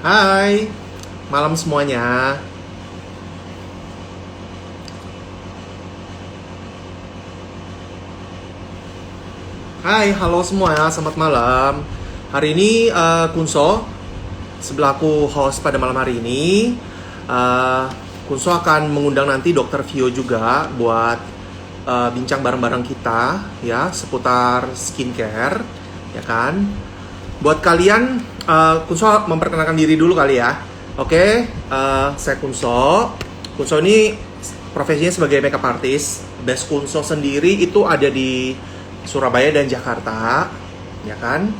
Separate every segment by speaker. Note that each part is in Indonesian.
Speaker 1: Hai, malam semuanya. Hai, halo semua, selamat malam. Hari ini Kunso, sebelahku host pada malam hari ini. Eh, Kunso akan mengundang nanti Dokter Vio juga buat bincang bareng-bareng kita ya seputar skincare, ya kan? Buat kalian, Kunso memperkenalkan diri dulu kali ya. Oke, saya Kunso. Kunso ini profesinya sebagai makeup artist. Base Kunso sendiri itu ada di Surabaya dan Jakarta, ya kan?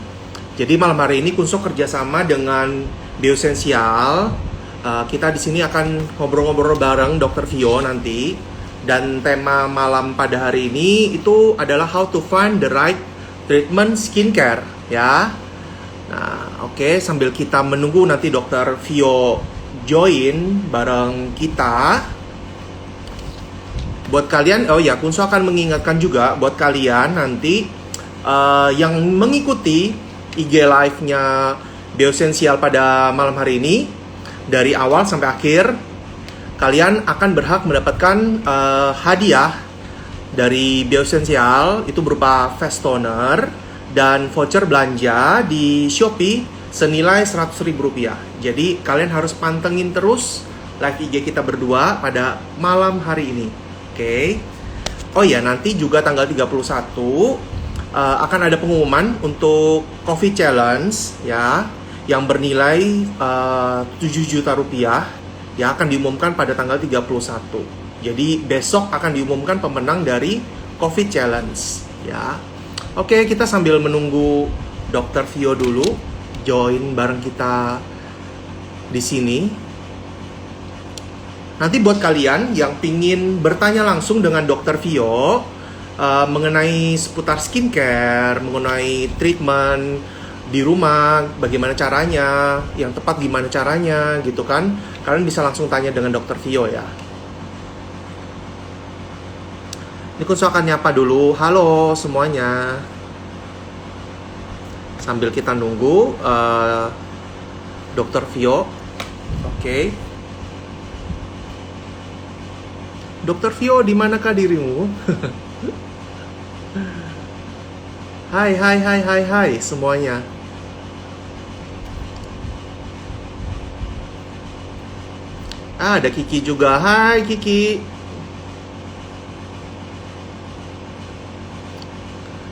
Speaker 1: Jadi malam hari ini Kunso kerjasama dengan Biosensial. Kita di sini akan ngobrol-ngobrol bareng Dokter Vio nanti. Dan tema malam pada hari ini itu adalah how to find the right treatment skincare, ya. Nah, oke, sambil kita menunggu nanti Dokter Vio join bareng kita. Buat kalian, oh ya, Kunso akan mengingatkan juga buat kalian nanti yang mengikuti IG live-nya Biosensial pada malam hari ini dari awal sampai akhir, kalian akan berhak mendapatkan hadiah dari Biosensial, itu berupa face toner dan voucher belanja di Shopee senilai Rp100.000. Jadi kalian harus pantengin terus live IG kita berdua pada malam hari ini. Oke. Oh ya, nanti juga tanggal 31 akan ada pengumuman untuk Coffee Challenge ya, yang bernilai 7 juta rupiah, yang akan diumumkan pada tanggal 31. Jadi besok akan diumumkan pemenang dari Coffee Challenge ya. Oke, kita sambil menunggu Dokter Vio dulu join bareng kita di sini. Nanti buat kalian yang pingin bertanya langsung dengan Dokter Vio mengenai seputar skincare, mengenai treatment di rumah, bagaimana caranya, yang tepat gimana caranya gitu kan, kalian bisa langsung tanya dengan Dokter Vio ya. Ini Kunso akan nyapa dulu, halo semuanya. Sambil kita nunggu Dokter Vio. Oke. Dokter Vio, di manakah dirimu? Hai semuanya. Ada Kiki juga. Hai Kiki.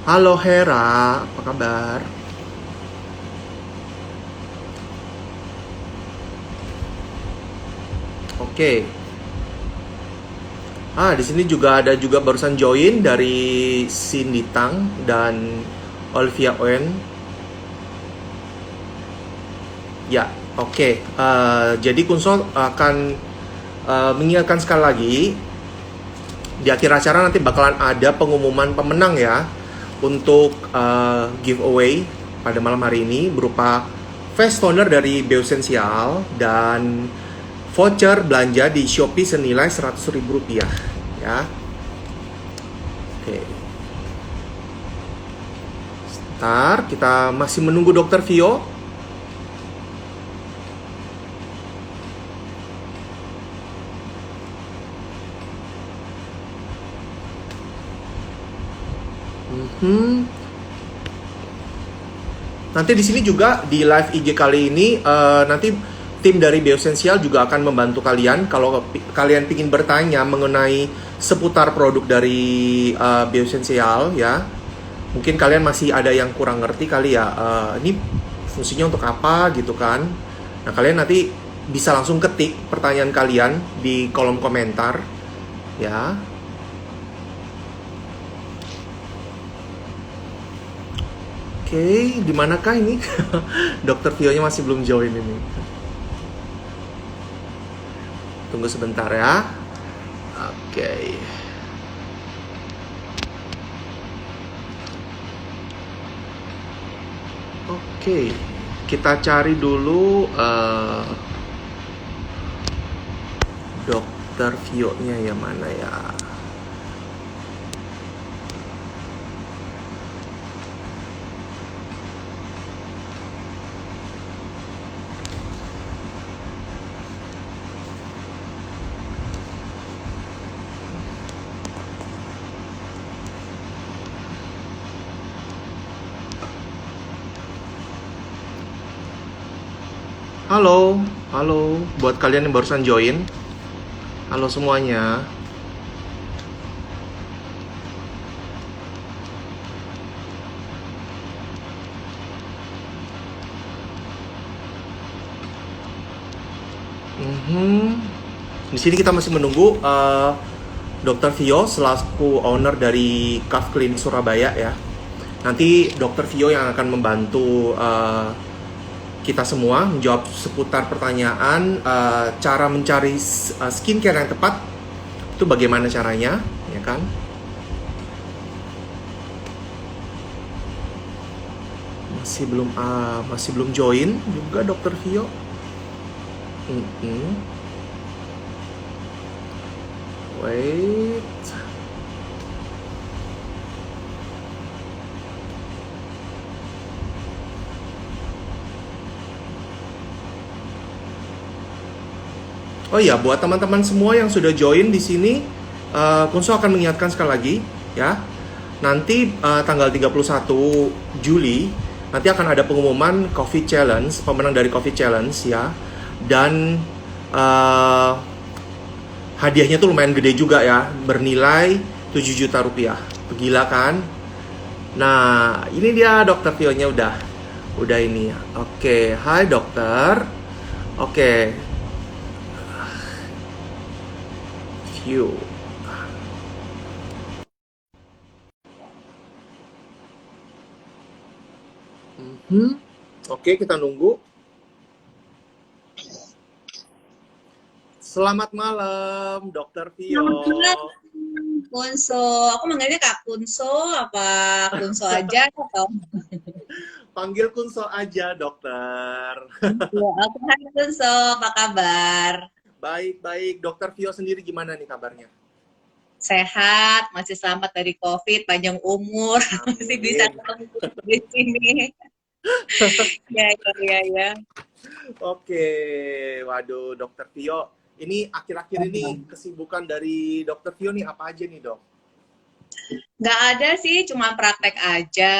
Speaker 1: Halo Hera, apa kabar? Oke. Di sini juga ada juga barusan join dari Cindy Tang dan Olivia Owen. Ya, oke. Jadi Kunso akan mengingatkan sekali lagi, di akhir acara nanti bakalan ada pengumuman pemenang ya untuk giveaway pada malam hari ini berupa face toner dari Biosensial dan voucher belanja di Shopee senilai Rp100.000 ya. Oke. Sebentar, kita masih menunggu Dokter Vio. Nanti di sini juga di live IG kali ini nanti tim dari Biosensial juga akan membantu kalian kalau kalian ingin bertanya mengenai seputar produk dari Biosensial ya. Mungkin kalian masih ada yang kurang ngerti kali ya, ini fungsinya untuk apa gitu kan. Nah, kalian nanti bisa langsung ketik pertanyaan kalian di kolom komentar ya. Oke, di manakah ini? Dokter Vio-nya masih belum join ini. Tunggu sebentar ya. Oke. Oke, kita cari dulu Dokter Vio-nya yang mana ya. Halo, halo, buat kalian yang barusan join, halo semuanya. Mhm. Di sini kita masih menunggu Dr. Vio selaku owner dari Kaf Klinik Surabaya ya. Nanti Dr. Vio yang akan membantu kita semua menjawab seputar pertanyaan cara mencari skincare yang tepat itu bagaimana caranya, ya kan? Masih belum join juga Dr. Vio. Mhm. Wait. Oh iya, buat teman-teman semua yang sudah join di sini, Kunso akan mengingatkan sekali lagi, ya. Nanti tanggal 31 Juli, nanti akan ada pengumuman Coffee Challenge, pemenang dari Coffee Challenge ya. Dan eh, hadiahnya tuh lumayan gede juga ya, bernilai 7 juta rupiah. Gila kan? Nah, ini dia dokter Tio-nya udah ini ya. Oke, hai dokter. Oke, View. Mhm. Oke, kita nunggu. Selamat malam, Dokter Vio.
Speaker 2: Selamat malam, Kunso. Aku manggilnya Kak Kunso, apa Kunso aja atau
Speaker 1: Panggil Kunso aja, dokter.
Speaker 2: Kunso? Aku hai Kunso, apa kabar?
Speaker 1: Baik-baik. Dokter Vio sendiri gimana nih kabarnya?
Speaker 2: Sehat, masih selamat dari COVID, panjang umur, masih bisa
Speaker 1: Amin.
Speaker 2: ketemu di sini. Ya, ya, ya, ya.
Speaker 1: Oke, waduh, Dokter Vio. Ini akhir-akhir ini kesibukan dari Dokter Vio nih apa aja nih, dok?
Speaker 2: Nggak ada sih, cuma praktek aja.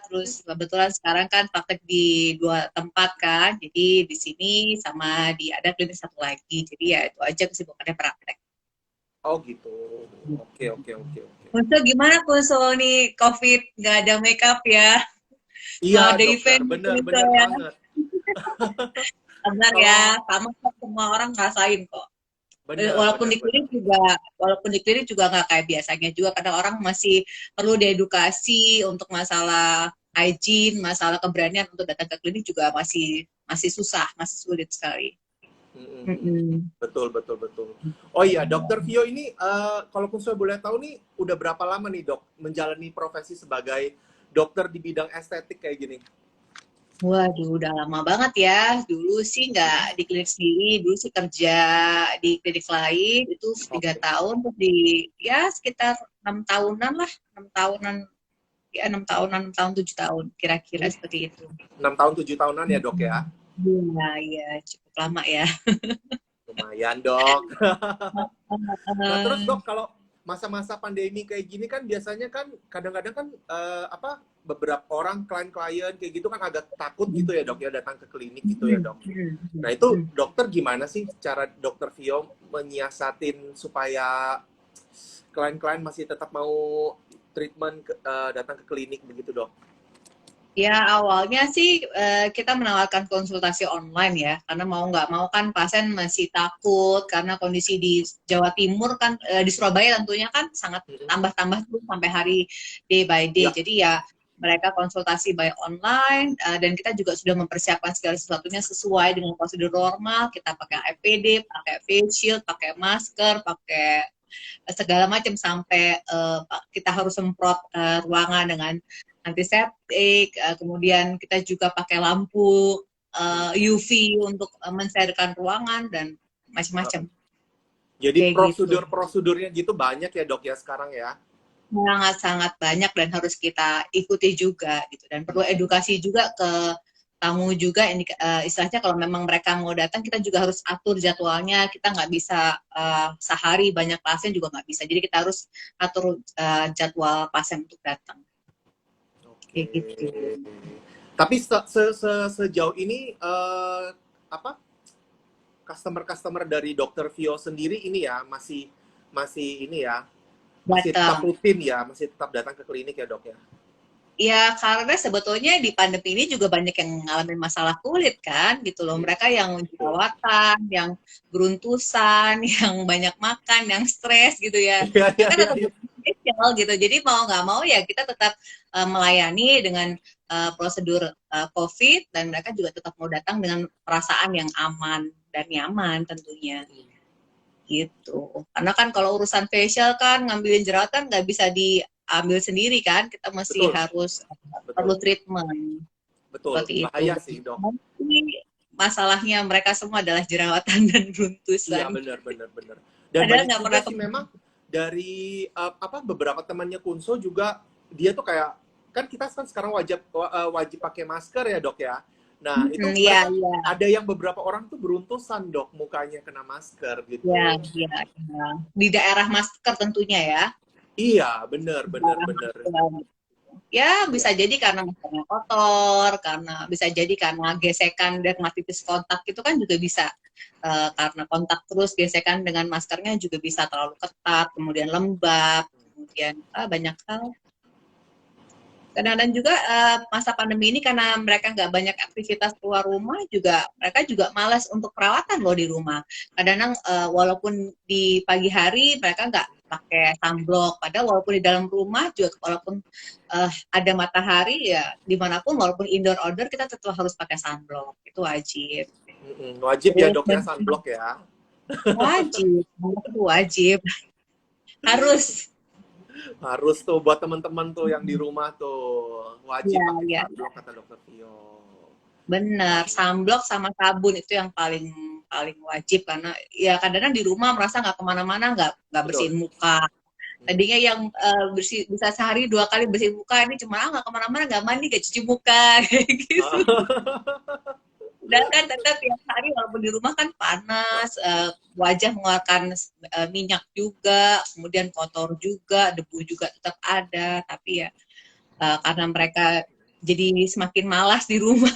Speaker 2: Terus kebetulan sekarang kan praktek di dua tempat kan, jadi di sini sama di ada klinik satu lagi. Jadi ya itu aja kesibukannya praktek.
Speaker 1: Oh gitu. Oke, oke, oke, oke.
Speaker 2: Kunso gimana Kunso nih COVID nggak ada makeup ya,
Speaker 1: Iya,
Speaker 2: nggak ada
Speaker 1: dokter.
Speaker 2: event
Speaker 1: Bener,
Speaker 2: Kunso
Speaker 1: bener
Speaker 2: ya.
Speaker 1: banget.
Speaker 2: Benar ya,
Speaker 1: Kalau
Speaker 2: sama kok, semua orang ngerasain kok.
Speaker 1: bener,
Speaker 2: Walaupun
Speaker 1: bener,
Speaker 2: di
Speaker 1: bener.
Speaker 2: klinik juga, walaupun di klinik juga nggak kayak biasanya juga, karena orang masih perlu diedukasi untuk masalah hygiene, masalah keberanian untuk datang ke klinik juga masih masih susah, masih sulit sekali.
Speaker 1: Mm, mm, mm.
Speaker 2: Mm-mm.
Speaker 1: Betul, betul, betul. Oh iya, Dokter Vio ini, kalau saya boleh tahu nih, udah berapa lama nih dok menjalani profesi sebagai dokter di bidang estetik kayak gini?
Speaker 2: Waduh, udah lama banget ya. Dulu sih nggak di klinik sendiri, dulu sih kerja di klinik lain, itu 3 tahun, terus di ya sekitar 6 tahunan lah, 6 tahunan, ya 6 tahunan, 6 tahun, 7 tahun, kira-kira seperti itu.
Speaker 1: 6 tahun 7 tahunan ya dok ya?
Speaker 2: Iya, iya, cukup lama ya.
Speaker 1: Lumayan dok. Nah terus
Speaker 2: Eh,
Speaker 1: dok, kalau masa-masa pandemi kayak gini kan biasanya kan kadang-kadang kan apa beberapa orang klien-klien kayak gitu kan agak takut gitu ya dok ya datang ke klinik gitu ya dok. Nah itu dokter gimana sih cara dokter Vio menyiasatin supaya klien-klien masih tetap mau treatment datang ke klinik begitu dok?
Speaker 2: Ya, awalnya sih kita menawarkan konsultasi online ya, karena mau nggak mau kan pasien masih takut karena kondisi di Jawa Timur kan, di Surabaya tentunya kan sangat
Speaker 1: Mm-mm.
Speaker 2: tambah-tambah tuh sampai hari day by day.
Speaker 1: Ya.
Speaker 2: Jadi ya mereka konsultasi by online, dan kita juga sudah mempersiapkan segala sesuatunya sesuai dengan prosedur normal. Kita pakai APD, pakai face shield, pakai masker, pakai segala macam sampai kita harus semprot ruangan dengan antiseptik, kemudian kita juga pakai lampu UV untuk mencairkan ruangan dan macam-macam
Speaker 1: Jadi
Speaker 2: kayak gitu.
Speaker 1: prosedur-prosedurnya gitu banyak ya dok ya sekarang ya?
Speaker 2: Sangat-sangat banyak dan harus kita ikuti juga gitu, dan perlu edukasi juga ke tamu juga. Ini istilahnya kalau memang mereka mau datang kita juga harus atur jadwalnya, kita nggak bisa sehari banyak pasien juga nggak bisa, jadi kita harus atur jadwal pasien untuk datang
Speaker 1: Oke.
Speaker 2: kayak gitu.
Speaker 1: Tapi sejauh ini apa customer dari Dokter Vio sendiri ini ya masih masih ini ya masih tetap
Speaker 2: Datang.
Speaker 1: rutin ya, masih tetap datang ke klinik ya dok ya.
Speaker 2: Ya, karena sebetulnya di pandemi ini juga banyak yang ngalamin masalah kulit kan, gitu loh.
Speaker 1: Iya,
Speaker 2: Mereka yang
Speaker 1: betul.
Speaker 2: jerawatan, yang beruntusan, yang banyak makan, yang stres gitu ya.
Speaker 1: Iya iya
Speaker 2: Mereka
Speaker 1: iya.
Speaker 2: tetap
Speaker 1: Iya.
Speaker 2: spesial gitu. Jadi mau nggak mau ya kita tetap melayani dengan prosedur COVID dan mereka juga tetap mau datang dengan perasaan yang aman dan nyaman tentunya gitu. Karena kan kalau urusan facial kan ngambilin jerawatan nggak bisa diambil sendiri kan, kita masih
Speaker 1: Betul
Speaker 2: harus
Speaker 1: betul
Speaker 2: perlu treatment
Speaker 1: betul,
Speaker 2: seperti itu.
Speaker 1: bahaya sih dok.
Speaker 2: Tapi masalahnya mereka semua adalah jerawatan dan
Speaker 1: Iya
Speaker 2: beruntusan.
Speaker 1: benar benar benar. Dan
Speaker 2: Padahal
Speaker 1: banyak
Speaker 2: nggak
Speaker 1: juga
Speaker 2: pernah
Speaker 1: sih memang dari apa beberapa temannya Kunso juga dia tuh kayak kan kita kan sekarang wajib pakai masker ya dok ya. Nah itu
Speaker 2: Iya,
Speaker 1: mereka
Speaker 2: iya,
Speaker 1: ada yang beberapa orang tuh beruntusan dok mukanya kena masker
Speaker 2: iya,
Speaker 1: gitu.
Speaker 2: iya, iya. Di daerah masker tentunya ya.
Speaker 1: Iya benar
Speaker 2: Di
Speaker 1: benar
Speaker 2: daerah
Speaker 1: benar.
Speaker 2: masker. Ya,
Speaker 1: Iya
Speaker 2: bisa jadi karena maskernya kotor, karena bisa jadi karena gesekan dermatitis kontak itu kan juga bisa. Karena kontak terus gesekan dengan maskernya juga bisa terlalu ketat, kemudian lembab, kemudian banyak hal. Kadang-kadang juga masa pandemi ini karena mereka nggak banyak aktivitas keluar rumah juga, mereka juga malas untuk perawatan loh di rumah. Kadang-kadang walaupun di pagi hari mereka nggak pakai sunblock, padahal walaupun di dalam rumah juga walaupun ada matahari ya dimanapun walaupun indoor outdoor kita tetap harus pakai sunblock, itu wajib.
Speaker 1: wajib ya
Speaker 2: Terus
Speaker 1: dok ya sunblock ya.
Speaker 2: wajib, itu wajib, harus.
Speaker 1: Harus tuh buat teman-teman tuh yang di rumah tuh wajib
Speaker 2: Ya,
Speaker 1: pakai
Speaker 2: ya,
Speaker 1: sunblock kata dokter Vio.
Speaker 2: bener, sunblock sama sabun itu yang paling paling wajib karena ya kadang-kadang di rumah merasa nggak kemana-mana nggak
Speaker 1: Betul.
Speaker 2: bersihin muka. Tadinya yang bersih bisa sehari 2 kali bersihin muka ini cuma nggak kemana-mana nggak mandi nggak cuci muka kayak gitu. Dan kan tetap tiap hari walaupun di rumah kan panas, wajah mengeluarkan minyak juga, kemudian kotor juga, debu juga tetap ada. Tapi ya karena mereka jadi semakin malas di rumah,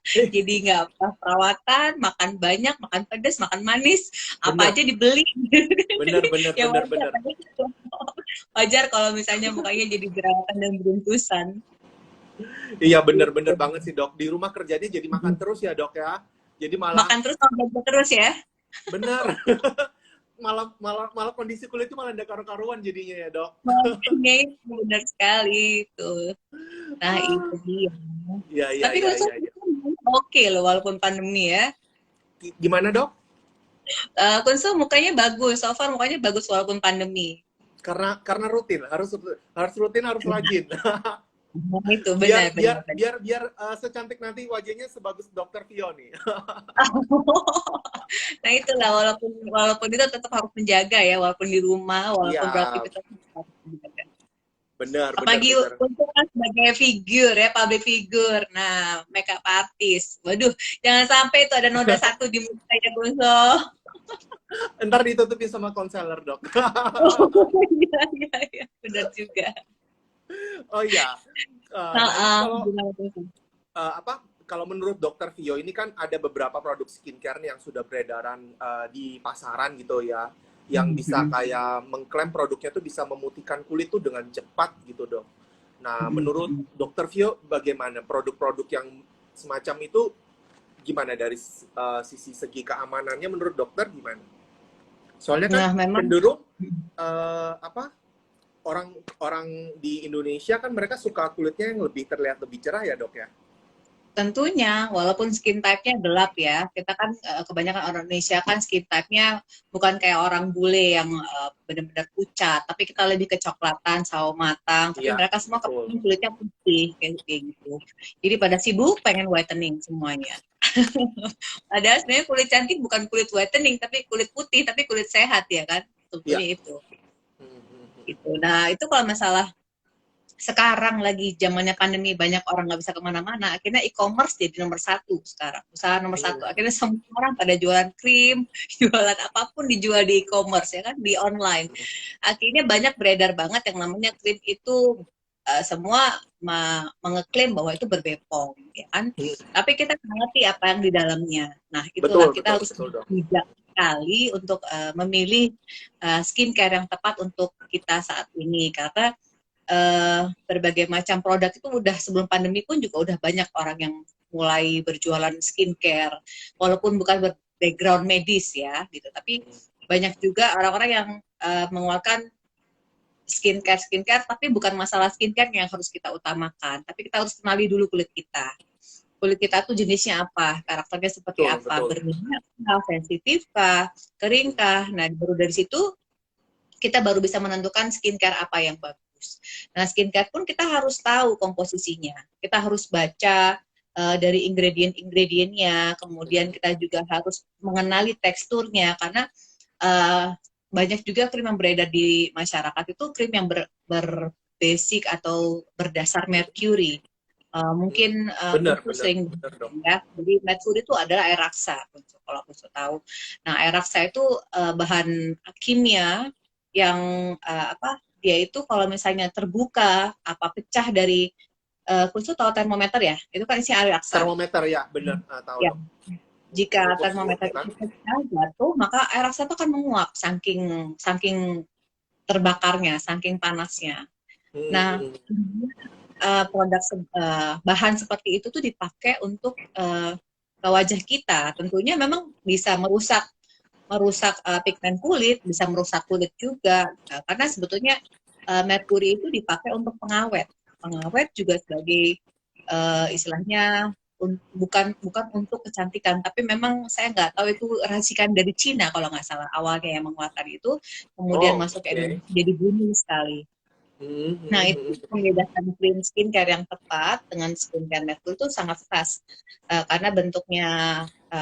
Speaker 2: jadi nggak perawatan, makan banyak, makan pedas, makan manis, apa
Speaker 1: Bener,
Speaker 2: aja dibeli.
Speaker 1: bener, bener,
Speaker 2: Ya
Speaker 1: bener,
Speaker 2: wajar,
Speaker 1: bener.
Speaker 2: wajar kalau misalnya mukanya jadi jerawatan dan beruntusan.
Speaker 1: Iya bener-bener
Speaker 2: Gitu.
Speaker 1: banget sih dok. Di rumah kerjanya jadi makan terus ya dok ya. Jadi malah
Speaker 2: Makan terus, makan terus ya.
Speaker 1: bener, malah malah malah kondisi kulit itu malah ada karu-karuan jadinya ya dok.
Speaker 2: Makanya itu benar sekali itu. Nah itu dia.
Speaker 1: Iya iya
Speaker 2: Tapi
Speaker 1: iya
Speaker 2: kalau
Speaker 1: iya. Iya.
Speaker 2: oke loh walaupun pandemi ya.
Speaker 1: Gimana dok?
Speaker 2: Kunsu mukanya bagus, so far mukanya bagus walaupun pandemi.
Speaker 1: Karena rutin harus rutin harus rajin.
Speaker 2: Nah, itu
Speaker 1: biar
Speaker 2: benar
Speaker 1: biar
Speaker 2: benar.
Speaker 1: biar biar secantik nanti wajahnya sebagus dokter Vio nih.
Speaker 2: Nah itulah walaupun walaupun itu tetap harus menjaga ya walaupun di rumah
Speaker 1: Iya,
Speaker 2: walaupun beraktivitas tetap harus menjaga.
Speaker 1: benar benar
Speaker 2: Apalagi
Speaker 1: benar.
Speaker 2: untuk kan sebagai figur ya public figure. Nah makeup artist. Waduh jangan sampai itu ada noda satu di muka ya Gunso.
Speaker 1: Ntar ditutupin sama konselor dok.
Speaker 2: Oh iya iya iya benar juga.
Speaker 1: Oh iya. Nah ini
Speaker 2: Heeh,
Speaker 1: kalau
Speaker 2: gimana tuh?
Speaker 1: apa? Kalau menurut dokter Vio ini kan ada beberapa produk skincare nih yang sudah beredaran di pasaran gitu ya, yang bisa kayak mengklaim produknya tuh bisa memutihkan kulit tuh dengan cepat gitu dok. Nah menurut dokter Vio bagaimana produk-produk yang semacam itu gimana dari sisi segi keamanannya menurut dokter gimana? Soalnya kan
Speaker 2: Nah, memang
Speaker 1: cenderung apa orang-orang di Indonesia kan mereka suka kulitnya yang lebih terlihat lebih cerah ya dok ya.
Speaker 2: tentunya, walaupun skin type-nya gelap ya, kita kan kebanyakan orang Indonesia kan skin type-nya bukan kayak orang bule yang benar-benar pucat, tapi kita lebih kecoklatan, sawo matang, tapi
Speaker 1: Iya
Speaker 2: mereka semua
Speaker 1: betul.
Speaker 2: kepengen kulitnya putih, kayak gitu. Jadi pada sibuk pengen whitening semuanya. Padahal sebenarnya kulit cantik bukan kulit whitening, tapi kulit putih, tapi kulit sehat ya kan,
Speaker 1: Iya.
Speaker 2: tentunya itu. Gitu. Nah itu kalau masalah sekarang lagi zamannya pandemi banyak orang nggak bisa kemana-mana akhirnya e-commerce jadi nomor satu sekarang usaha nomor satu akhirnya semua orang pada jualan krim jualan apapun dijual di e-commerce ya kan di online akhirnya banyak beredar banget yang namanya krim itu semua mengeklaim bahwa itu berbepom, ya kan? Tapi kita nggak ngerti apa yang di dalamnya. Nah, itulah
Speaker 1: Betul,
Speaker 2: kita
Speaker 1: betul,
Speaker 2: harus
Speaker 1: betul dok.
Speaker 2: bijak sekali untuk memilih skincare yang tepat untuk kita saat ini, karena berbagai macam produk itu udah sebelum pandemi pun juga udah banyak orang yang mulai berjualan skincare, walaupun bukan background medis ya, gitu. Tapi banyak juga orang-orang yang mengeluarkan skincare, tapi bukan masalah skincare yang harus kita utamakan, tapi kita harus kenali dulu kulit kita. Kulit kita tuh jenisnya apa, karakternya seperti
Speaker 1: Betul,
Speaker 2: apa,
Speaker 1: betul.
Speaker 2: berminyak kah, sensitif kah, kering kah. Nah, baru dari situ kita baru bisa menentukan skincare apa yang bagus. Nah, skincare pun kita harus tahu komposisinya. Kita harus baca dari ingredient-ingredientnya, kemudian kita juga harus mengenali teksturnya, karena banyak juga krim yang beredar di masyarakat itu krim yang berbasic atau berdasar mercury. Mungkin
Speaker 1: Benar,
Speaker 2: Kunsu
Speaker 1: benar,
Speaker 2: sering
Speaker 1: benar dok.
Speaker 2: ya, jadi mercury itu adalah air raksa, kalau Kunsu tahu. Nah, air raksa itu bahan kimia yang dia itu kalau misalnya terbuka pecah dari Kunsu tahu termometer ya, itu kan isi air raksa.
Speaker 1: Termometer ya, benar. Tahu
Speaker 2: Ya,
Speaker 1: dok.
Speaker 2: jika
Speaker 1: Mengukur suhu
Speaker 2: termometer
Speaker 1: kan.
Speaker 2: itu pecah jatuh, maka air raksa itu akan menguap saking saking terbakarnya, saking panasnya. Nah, produk bahan seperti itu tuh dipakai untuk ke wajah kita. Tentunya memang bisa merusak pigmen kulit, bisa merusak kulit juga. Karena sebetulnya merkuri itu dipakai untuk pengawet. Pengawet juga sebagai istilahnya bukan untuk kecantikan, tapi memang saya nggak tahu itu racikan dari Cina kalau nggak salah awalnya yang mengeluarkan itu, kemudian
Speaker 1: Oh,
Speaker 2: masuk ke
Speaker 1: oke.
Speaker 2: Indonesia jadi booming sekali. Nah, itu membedakan cream skincare yang tepat dengan skincare merkuri itu sangat fast. Karena bentuknya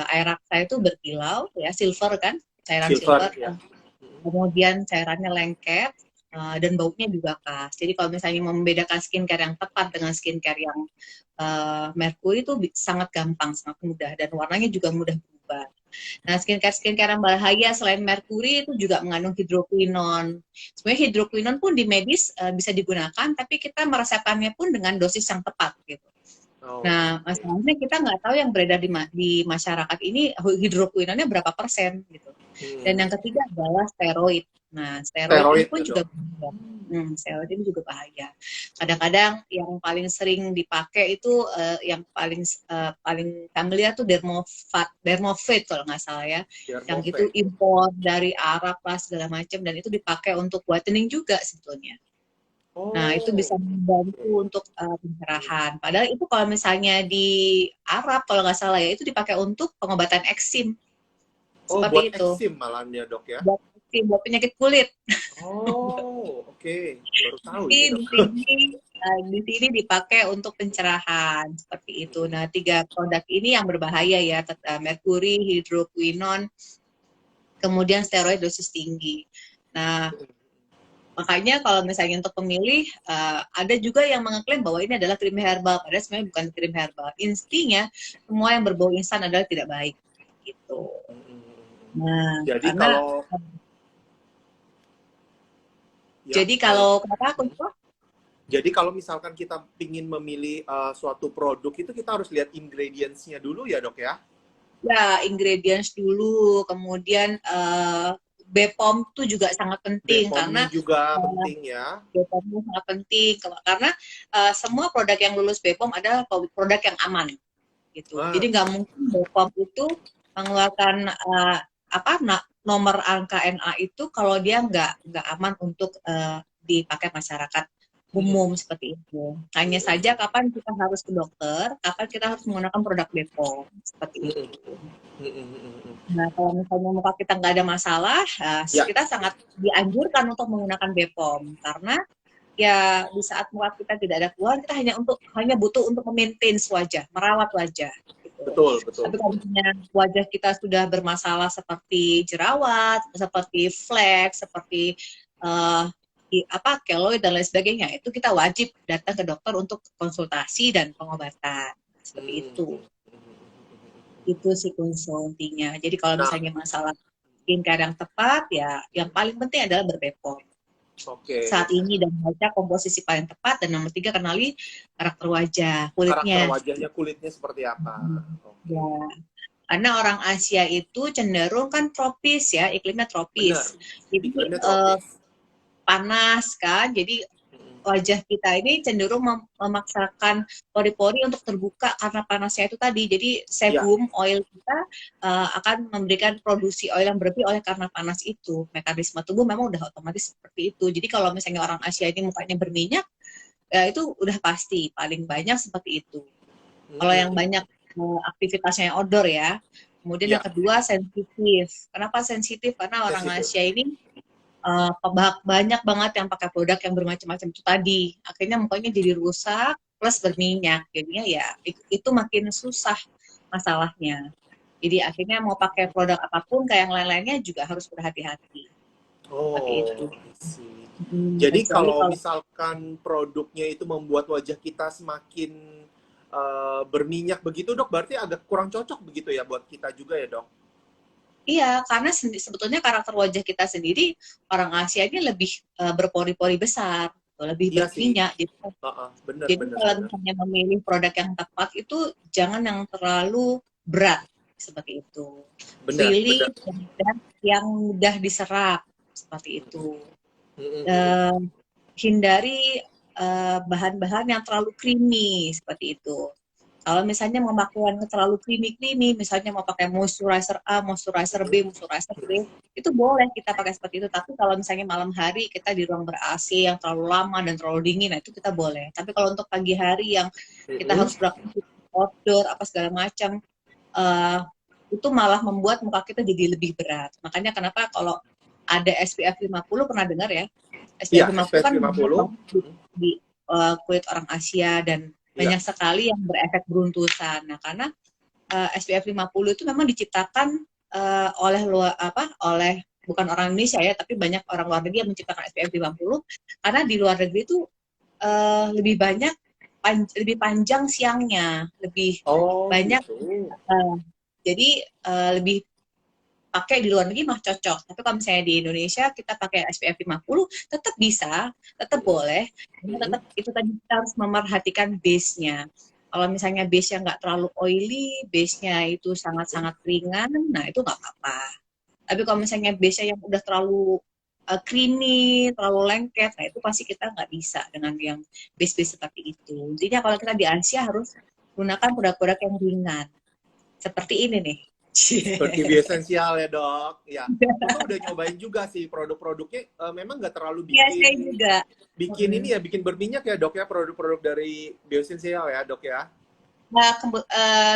Speaker 2: air raksa itu berkilau, ya, silver kan, cairan
Speaker 1: Silver
Speaker 2: silver.
Speaker 1: ya.
Speaker 2: Kemudian cairannya lengket, dan baunya juga khas. Jadi kalau misalnya membedakan skincare yang tepat dengan skincare yang merkuri itu sangat gampang, sangat mudah, dan warnanya juga mudah berubah. Nah, skincare yang bahaya selain merkuri itu juga mengandung hidroquinon. Sebenarnya hidroquinon pun di medis bisa digunakan, tapi kita meresepkannya pun dengan dosis yang tepat gitu.
Speaker 1: Oh,
Speaker 2: Nah, masalahnya kita nggak tahu yang beredar di masyarakat ini hidroquinonnya berapa persen gitu. Dan yang ketiga adalah steroid. Nah, steroid ini
Speaker 1: steroid
Speaker 2: pun
Speaker 1: ya
Speaker 2: juga
Speaker 1: dok.
Speaker 2: bahaya. Steroid ini juga bahaya. Kadang-kadang yang paling sering dipakai itu yang paling familiar tuh Dermovat kalau nggak salah ya. Yang itu
Speaker 1: Dermovet.
Speaker 2: impor dari Arab lah segala macam, dan itu dipakai untuk whitening juga sebetulnya. Nah, itu
Speaker 1: Oh,
Speaker 2: bisa membantu
Speaker 1: oke.
Speaker 2: untuk pencerahan. Padahal itu kalau misalnya di Arab, kalau nggak salah ya, itu dipakai untuk pengobatan eksim.
Speaker 1: Oh,
Speaker 2: Seperti
Speaker 1: buat
Speaker 2: itu.
Speaker 1: eksim malahnya dok ya.
Speaker 2: Buat eksim, buat penyakit kulit.
Speaker 1: Oh, oke. Baru tahu
Speaker 2: Tapi
Speaker 1: ini dok.
Speaker 2: di sini dipakai untuk pencerahan. Seperti itu. Nah, 3 produk ini yang berbahaya ya. Merkuri, hidroquinon, kemudian steroid dosis tinggi. Nah, makanya kalau misalnya untuk pemilih, ada juga yang mengeklaim bahwa ini adalah krim herbal, padahal sebenarnya bukan krim herbal. Intinya, semua yang berbau instan adalah tidak baik. Gitu. Nah,
Speaker 1: Jadi
Speaker 2: karena
Speaker 1: kalau ya,
Speaker 2: jadi kalau kata aku tuh,
Speaker 1: jadi kalau misalkan kita ingin memilih suatu produk itu kita harus lihat ingredients-nya dulu ya dok ya.
Speaker 2: ya ingredients dulu, kemudian BPOM itu juga sangat penting
Speaker 1: BPOM-nya
Speaker 2: karena
Speaker 1: juga penting ya.
Speaker 2: BPOM itu sangat penting karena semua produk yang lulus BPOM adalah produk yang aman gitu.
Speaker 1: Ah,
Speaker 2: Jadi nggak mungkin BPOM itu mengeluarkan nomor angka NA itu kalau dia nggak aman untuk dipakai masyarakat umum seperti itu. Hanya saja kapan kita harus ke dokter, kapan kita harus menggunakan produk BPOM seperti itu. Nah, kalau misalnya muka kita nggak ada masalah,
Speaker 1: ya,
Speaker 2: kita sangat dianjurkan untuk menggunakan BPOM karena ya di saat muka kita tidak ada keluhan, kita hanya butuh untuk memaintain wajah, merawat wajah. Gitu.
Speaker 1: betul, betul,
Speaker 2: Tapi kalau
Speaker 1: betul.
Speaker 2: misalnya wajah kita sudah bermasalah seperti jerawat, seperti flek, seperti keloid dan lain sebagainya, itu kita wajib datang ke dokter untuk konsultasi dan pengobatan. Seperti
Speaker 1: Hmm.
Speaker 2: itu. Itu sih konsultinya. Jadi kalau
Speaker 1: Nah,
Speaker 2: misalnya masalah skincare yang tepat, ya yang paling penting adalah berbepom.
Speaker 1: Oke.
Speaker 2: saat ini dan baca komposisi paling tepat. Dan nomor 3, kenali karakter wajah,
Speaker 1: Karakter
Speaker 2: kulitnya.
Speaker 1: wajahnya, kulitnya seperti apa? Oke.
Speaker 2: Ya, karena orang Asia itu cenderung kan tropis ya, iklimnya
Speaker 1: Benar.
Speaker 2: tropis. Jadi
Speaker 1: Iklimnya tropis.
Speaker 2: panas kan, jadi
Speaker 1: Mm-mm.
Speaker 2: wajah kita ini cenderung memaksakan pori-pori untuk terbuka karena panasnya itu tadi. Jadi
Speaker 1: Ya.
Speaker 2: sebum oil kita akan memberikan produksi oil yang berlebih oleh karena panas itu. Mekanisme tubuh memang udah otomatis seperti itu. Jadi kalau misalnya orang Asia ini mukanya berminyak, ya itu udah pasti paling banyak seperti itu. Kalau yang
Speaker 1: Mm-mm.
Speaker 2: banyak aktivitasnya yang outdoor ya. Kemudian yang
Speaker 1: Ya.
Speaker 2: kedua sensitif. Kenapa sensitif? Karena orang
Speaker 1: Sensitif.
Speaker 2: Asia ini banyak banget yang pakai produk yang bermacam-macam itu tadi. Akhirnya mukanya jadi rusak plus berminyak. Jadinya ya itu makin susah masalahnya. Jadi akhirnya mau pakai produk apapun kayak yang lain-lainnya juga harus berhati-hati. Seperti itu.
Speaker 1: Oh, I see. Jadi
Speaker 2: Kecuali
Speaker 1: kalau
Speaker 2: kalau
Speaker 1: misalkan produknya itu membuat wajah kita semakin berminyak begitu, Dok, berarti agak kurang cocok begitu ya buat kita juga ya, Dok?
Speaker 2: iya, karena sebetulnya karakter wajah kita sendiri orang Asia ini lebih berpori-pori besar, lebih
Speaker 1: Iya sih.
Speaker 2: berminyak.
Speaker 1: Bener,
Speaker 2: Jadi
Speaker 1: bener,
Speaker 2: kalau
Speaker 1: bener.
Speaker 2: misalnya memilih produk yang tepat itu jangan yang terlalu berat seperti itu.
Speaker 1: Bener,
Speaker 2: Pilih
Speaker 1: bener.
Speaker 2: produk yang mudah diserap seperti itu.
Speaker 1: Mm-mm.
Speaker 2: Eh, Hindari bahan-bahan yang terlalu creamy seperti itu. Kalau misalnya mau pakai yang terlalu creamy, misalnya mau pakai moisturizer A, moisturizer B, moisturizer C, itu boleh kita pakai seperti itu. Tapi kalau misalnya malam hari kita di ruang ber-AC yang terlalu lama dan terlalu dingin, nah itu kita boleh. Tapi kalau untuk pagi hari yang kita
Speaker 1: Mm-mm.
Speaker 2: harus beraktivitas outdoor, apa segala macam, uh, itu malah membuat muka kita jadi lebih berat. Makanya kenapa kalau ada SPF 50, pernah dengar ya? SPF
Speaker 1: Iya,
Speaker 2: 50
Speaker 1: SPF
Speaker 2: kan banyak
Speaker 1: 50.
Speaker 2: banget di kulit orang Asia dan
Speaker 1: Iya.
Speaker 2: banyak sekali yang berefek beruntusan. Nah, karena SPF 50 itu memang diciptakan oleh bukan orang Indonesia ya, tapi banyak orang luar negeri yang menciptakan SPF 50 karena di luar negeri itu lebih banyak lebih panjang siangnya, lebih
Speaker 1: Oh,
Speaker 2: banyak
Speaker 1: gitu.
Speaker 2: jadi lebih pakai di luar negeri mah cocok. Tapi kalau misalnya di Indonesia kita pakai SPF 50 tetap bisa, tetap
Speaker 1: Mm-mm.
Speaker 2: boleh.
Speaker 1: Mm-mm.
Speaker 2: Tetap itu tadi kita harus memerhatikan base-nya. Kalau misalnya base-nya nggak terlalu oily, base-nya itu
Speaker 1: Mm-mm.
Speaker 2: sangat-sangat ringan, nah itu nggak apa-apa. Tapi kalau misalnya base-nya yang udah terlalu creamy, terlalu lengket, nah itu pasti kita nggak bisa dengan yang base-base seperti itu. Intinya kalau kita di Asia harus gunakan produk-produk yang ringan. Seperti ini nih.
Speaker 1: Seperti bioesensial ya, Dok. Ya, Pusa udah nyobain juga sih produk-produknya. Memang nggak terlalu
Speaker 2: Iya,
Speaker 1: bikin
Speaker 2: saya juga.
Speaker 1: bikin ini ya, bikin berminyak ya, Dok ya, produk-produk dari bioesensial ya, Dok ya.
Speaker 2: Nah,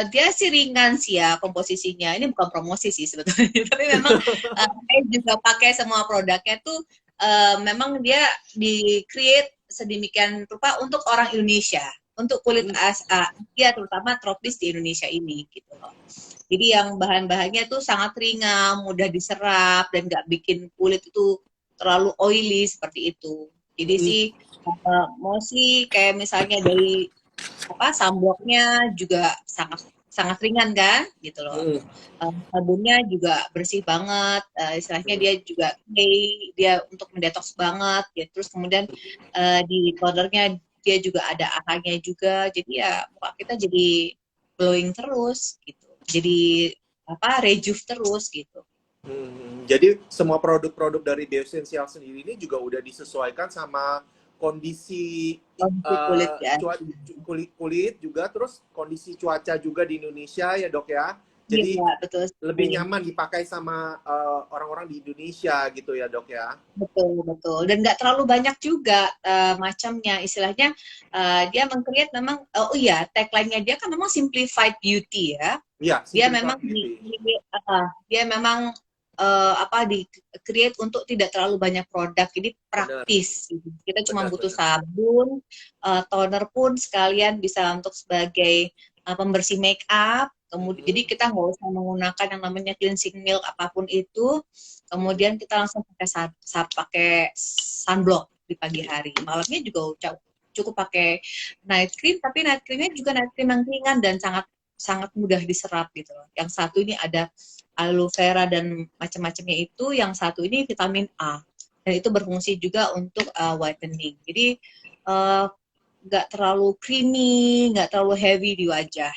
Speaker 2: dia sih ringan sih ya komposisinya. Ini bukan promosi sih sebetulnya, tapi memang saya juga pakai semua produknya tuh memang dia di-create sedemikian rupa untuk orang Indonesia, untuk kulit
Speaker 1: Hmm.
Speaker 2: Asia terutama tropis di Indonesia ini gitu loh. Jadi yang bahan-bahannya tuh sangat ringan, mudah diserap dan nggak bikin kulit itu terlalu oily seperti itu. Jadi
Speaker 1: Hmm.
Speaker 2: sih mostly kayak misalnya dari sunblocknya juga sangat sangat ringan kan gitu loh.
Speaker 1: Hmm.
Speaker 2: Sabunnya juga bersih banget, istilahnya
Speaker 1: Hmm.
Speaker 2: dia juga dia untuk mendetoks banget ya. Terus kemudian di tonernya dia juga ada AHA-nya juga, jadi ya muka kita jadi glowing terus gitu, jadi rejuve terus gitu.
Speaker 1: Jadi semua produk-produk dari bioesensial sendiri ini juga udah disesuaikan sama kondisi
Speaker 2: Kondisi kulit ya.
Speaker 1: kulit juga, terus kondisi cuaca juga di Indonesia ya, Dok ya. Jadi
Speaker 2: Iya betul
Speaker 1: lebih
Speaker 2: sekali.
Speaker 1: nyaman dipakai sama orang-orang di Indonesia gitu ya, Dok ya.
Speaker 2: Betul, betul. Dan nggak terlalu banyak juga macamnya. Istilahnya dia meng-create memang, oh iya, tagline-nya dia kan memang simplified beauty ya.
Speaker 1: Iya,
Speaker 2: Dia
Speaker 1: simplified
Speaker 2: memang
Speaker 1: beauty.
Speaker 2: dia memang di-create untuk tidak terlalu banyak produk. Jadi
Speaker 1: Benar,
Speaker 2: praktis. Gitu. Kita cuma
Speaker 1: benar,
Speaker 2: butuh
Speaker 1: benar.
Speaker 2: sabun, toner pun sekalian bisa untuk sebagai pembersih make up. Kemudian, jadi kita nggak usah menggunakan yang namanya cleansing milk apapun itu. Kemudian kita langsung pakai sunblock di pagi hari. Malamnya juga cukup pakai night cream, tapi night creamnya juga night cream yang ringan dan sangat sangat mudah diserap gitu loh. Yang satu ini ada aloe vera dan macam-macamnya itu, yang satu ini vitamin A. dan itu berfungsi juga untuk whitening. Jadi uh, nggak terlalu creamy, nggak terlalu heavy di wajah.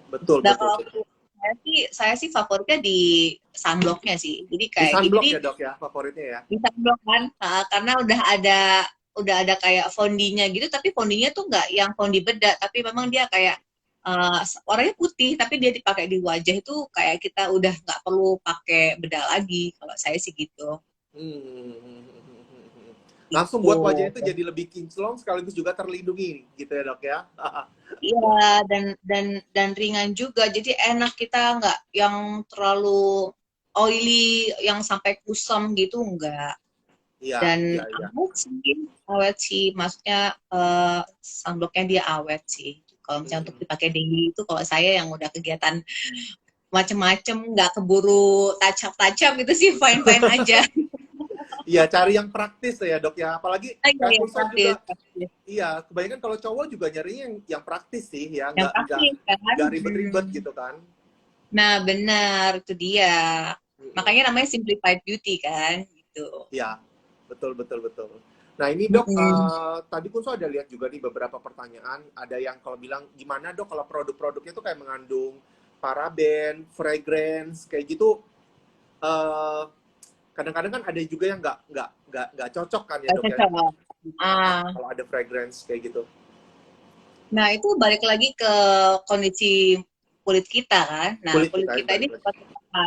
Speaker 1: Betul,
Speaker 2: Nah
Speaker 1: betul,
Speaker 2: kalau
Speaker 1: betul.
Speaker 2: saya sih favoritnya di sunblocknya sih. Jadi
Speaker 1: Di
Speaker 2: kayak gini
Speaker 1: sunblock
Speaker 2: nih,
Speaker 1: ya dok ya, favoritnya ya?
Speaker 2: di sunblock kan, karena udah ada kayak fondinya gitu, tapi fondinya tuh nggak yang fondi bedak, tapi memang dia kayak warnanya putih, tapi dia dipakai di wajah itu kayak kita udah nggak perlu pakai bedak lagi. Kalau saya sih gitu.
Speaker 1: Langsung
Speaker 2: Gitu.
Speaker 1: buat wajah itu jadi lebih kinclong sekaligus juga terlindungi gitu ya dok ya.
Speaker 2: Iya, dan ringan juga. Jadi enak, kita nggak yang terlalu oily yang sampai kusam gitu enggak.
Speaker 1: Iya,
Speaker 2: Dan
Speaker 1: iya, iya.
Speaker 2: awet sih. Maksudnya sunblocknya dia awet sih. Kalau misalnya untuk dipakai daily itu, kalau saya yang udah kegiatan macem-macem, nggak keburu touch up gitu sih, fine-fine aja.
Speaker 1: Iya, cari yang praktis ya dok ya. Apalagi
Speaker 2: Iya,
Speaker 1: kayak
Speaker 2: yang
Speaker 1: Kulsa
Speaker 2: praktis,
Speaker 1: juga.
Speaker 2: praktis.
Speaker 1: Iya, kebanyakan kalau cowok juga nyarinya yang praktis sih ya,
Speaker 2: Yang praktis kan.
Speaker 1: nggak ribet-ribet gitu kan.
Speaker 2: Nah, benar, itu dia. Makanya namanya simplified beauty kan, gitu.
Speaker 1: Iya, betul, betul, betul. Nah ini dok,
Speaker 2: Mm-mm.
Speaker 1: tadi pun saya ada lihat juga nih beberapa pertanyaan. Ada yang kalau bilang gimana dok kalau produk-produknya itu kayak mengandung paraben, fragrance kayak gitu. eh, Kadang-kadang kan ada juga yang nggak cocok kan ya
Speaker 2: Gak
Speaker 1: dok ya.
Speaker 2: cocok. Ah,
Speaker 1: Kalau ada fragrance kayak gitu.
Speaker 2: nah itu balik lagi ke kondisi kulit kita kan. Nah,
Speaker 1: Kulit
Speaker 2: kulit
Speaker 1: kita yang
Speaker 2: kita ini
Speaker 1: balik lagi.
Speaker 2: seperti apa?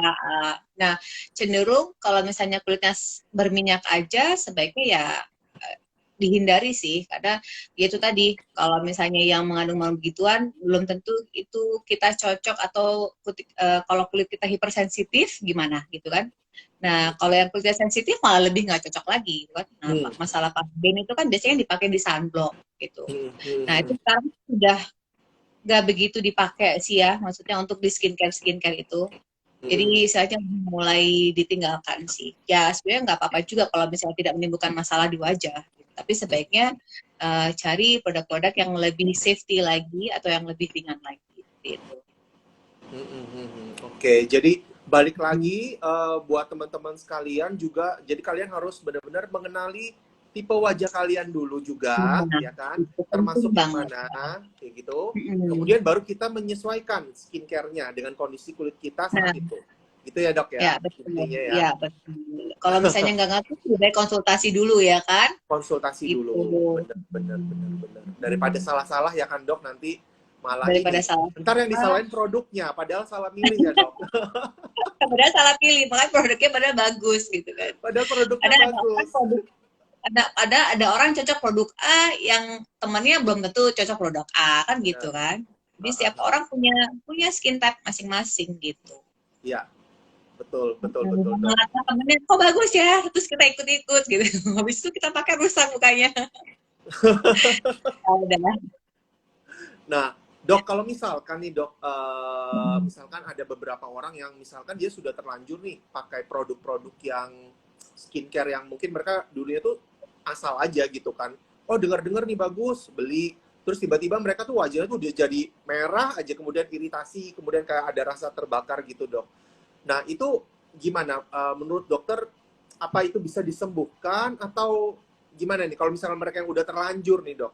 Speaker 2: Nah, cenderung kalau misalnya kulitnya berminyak aja, sebaiknya ya dihindari sih, karena ya itu tadi, kalau misalnya yang mengandung begituan belum tentu itu kita cocok, atau kalau kulit kita hipersensitif gimana gitu kan. Nah, kalau yang kulitnya sensitif malah lebih nggak cocok lagi gitu kan. Nah,
Speaker 1: Hmm.
Speaker 2: masalah paraben itu kan biasanya dipakai di sunblock gitu.
Speaker 1: Hmm,
Speaker 2: Nah,
Speaker 1: hmm,
Speaker 2: itu sekarang sudah nggak begitu dipakai sih ya, maksudnya untuk di skincare itu.
Speaker 1: hmm.
Speaker 2: Jadi saya mulai ditinggalkan sih. Ya sebenarnya nggak apa-apa juga kalau misalnya tidak menimbulkan masalah di wajah. Tapi sebaiknya cari produk-produk yang lebih safety lagi atau yang lebih ringan lagi. Gitu.
Speaker 1: Oke, jadi balik lagi buat teman-teman sekalian juga, jadi kalian harus benar-benar mengenali tipe wajah kalian dulu juga,
Speaker 2: Nah,
Speaker 1: ya kan?
Speaker 2: itu penting
Speaker 1: Termasuk yang
Speaker 2: banget.
Speaker 1: mana, kayak gitu.
Speaker 2: Mm-mm.
Speaker 1: Kemudian baru kita menyesuaikan skincare-nya dengan kondisi kulit kita saat
Speaker 2: Nah,
Speaker 1: itu. Gitu ya dok
Speaker 2: ya
Speaker 1: ya,
Speaker 2: betul.
Speaker 1: intinya ya.
Speaker 2: Ya betul. Kalau misalnya nggak ngerti, lebih baik konsultasi dulu ya kan?
Speaker 1: Konsultasi
Speaker 2: Gitu.
Speaker 1: dulu, benar, benar, benar, benar. Daripada salah-salah ya kan dok, nanti malah
Speaker 2: Daripada
Speaker 1: ini.
Speaker 2: salah.
Speaker 1: Ntar yang disalahin produknya, padahal salah milih ya dok.
Speaker 2: Padahal salah pilih, makanya produknya padahal bagus gitu kan.
Speaker 1: Padahal produknya
Speaker 2: Ada orang
Speaker 1: bagus.
Speaker 2: produk ada orang cocok produk A yang temannya belum tentu cocok produk A kan gitu
Speaker 1: Benar.
Speaker 2: kan. Jadi setiap orang punya punya skin type masing-masing gitu.
Speaker 1: Iya, betul, betul, betul, Dok.
Speaker 2: Ngeliatnya temennya kok bagus ya, terus kita ikut-ikut gitu. Habis itu kita pakai rusak mukanya. Oh, udah.
Speaker 1: Nah, Dok, kalau misalkan nih, Dok, misalkan ada beberapa orang yang misalkan dia sudah terlanjur nih pakai produk-produk yang skincare yang mungkin mereka dulunya tuh asal aja gitu kan. Oh, dengar-dengar nih bagus, beli. Terus tiba-tiba mereka tuh wajahnya tuh udah jadi merah aja, kemudian iritasi, kemudian kayak ada rasa terbakar gitu, Dok. Nah, itu gimana? Menurut dokter, apa itu bisa disembuhkan atau gimana nih? Kalau misalnya mereka yang udah terlanjur nih, Dok?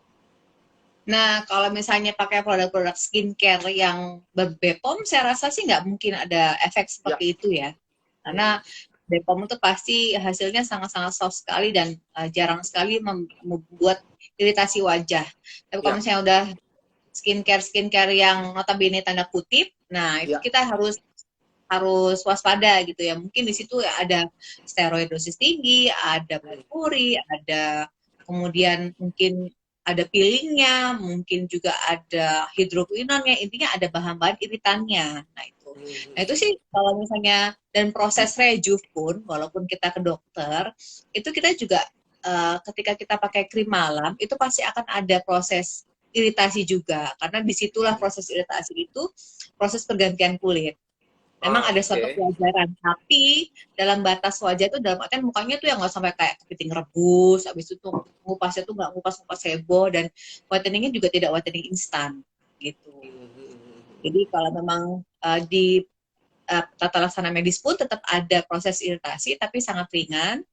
Speaker 2: Nah, kalau misalnya pakai produk-produk skincare yang berbepom, saya rasa sih nggak mungkin ada efek
Speaker 1: Ya.
Speaker 2: seperti itu ya. Karena Bepom itu pasti hasilnya sangat-sangat soft sekali dan jarang sekali membuat iritasi wajah. Tapi kalau
Speaker 1: Ya.
Speaker 2: misalnya udah skincare yang notabene tanda kutip, nah itu
Speaker 1: Ya.
Speaker 2: kita harus harus waspada gitu ya. Mungkin di situ ya ada steroid dosis tinggi, ada merkuri, ada kemudian mungkin ada peelingnya, mungkin juga ada hidroquinonnya, intinya ada bahan-bahan iritannya. Nah itu sih kalau misalnya, dan proses rejuve pun, walaupun kita ke dokter, itu kita juga ketika kita pakai krim malam, itu pasti akan ada proses iritasi juga, karena disitulah proses iritasi itu proses pergantian kulit. Memang
Speaker 1: Ah,
Speaker 2: ada
Speaker 1: oke.
Speaker 2: suatu kewajaran, tapi dalam batas wajah itu dalam artian mukanya tuh yang nggak sampai kayak kepiting rebus, habis itu ngupasnya tuh nggak ngupas-ngupas heboh, dan whiteningnya juga tidak whitening instan gitu. Jadi kalau memang tata laksana medis pun tetap ada proses iritasi, tapi sangat ringan,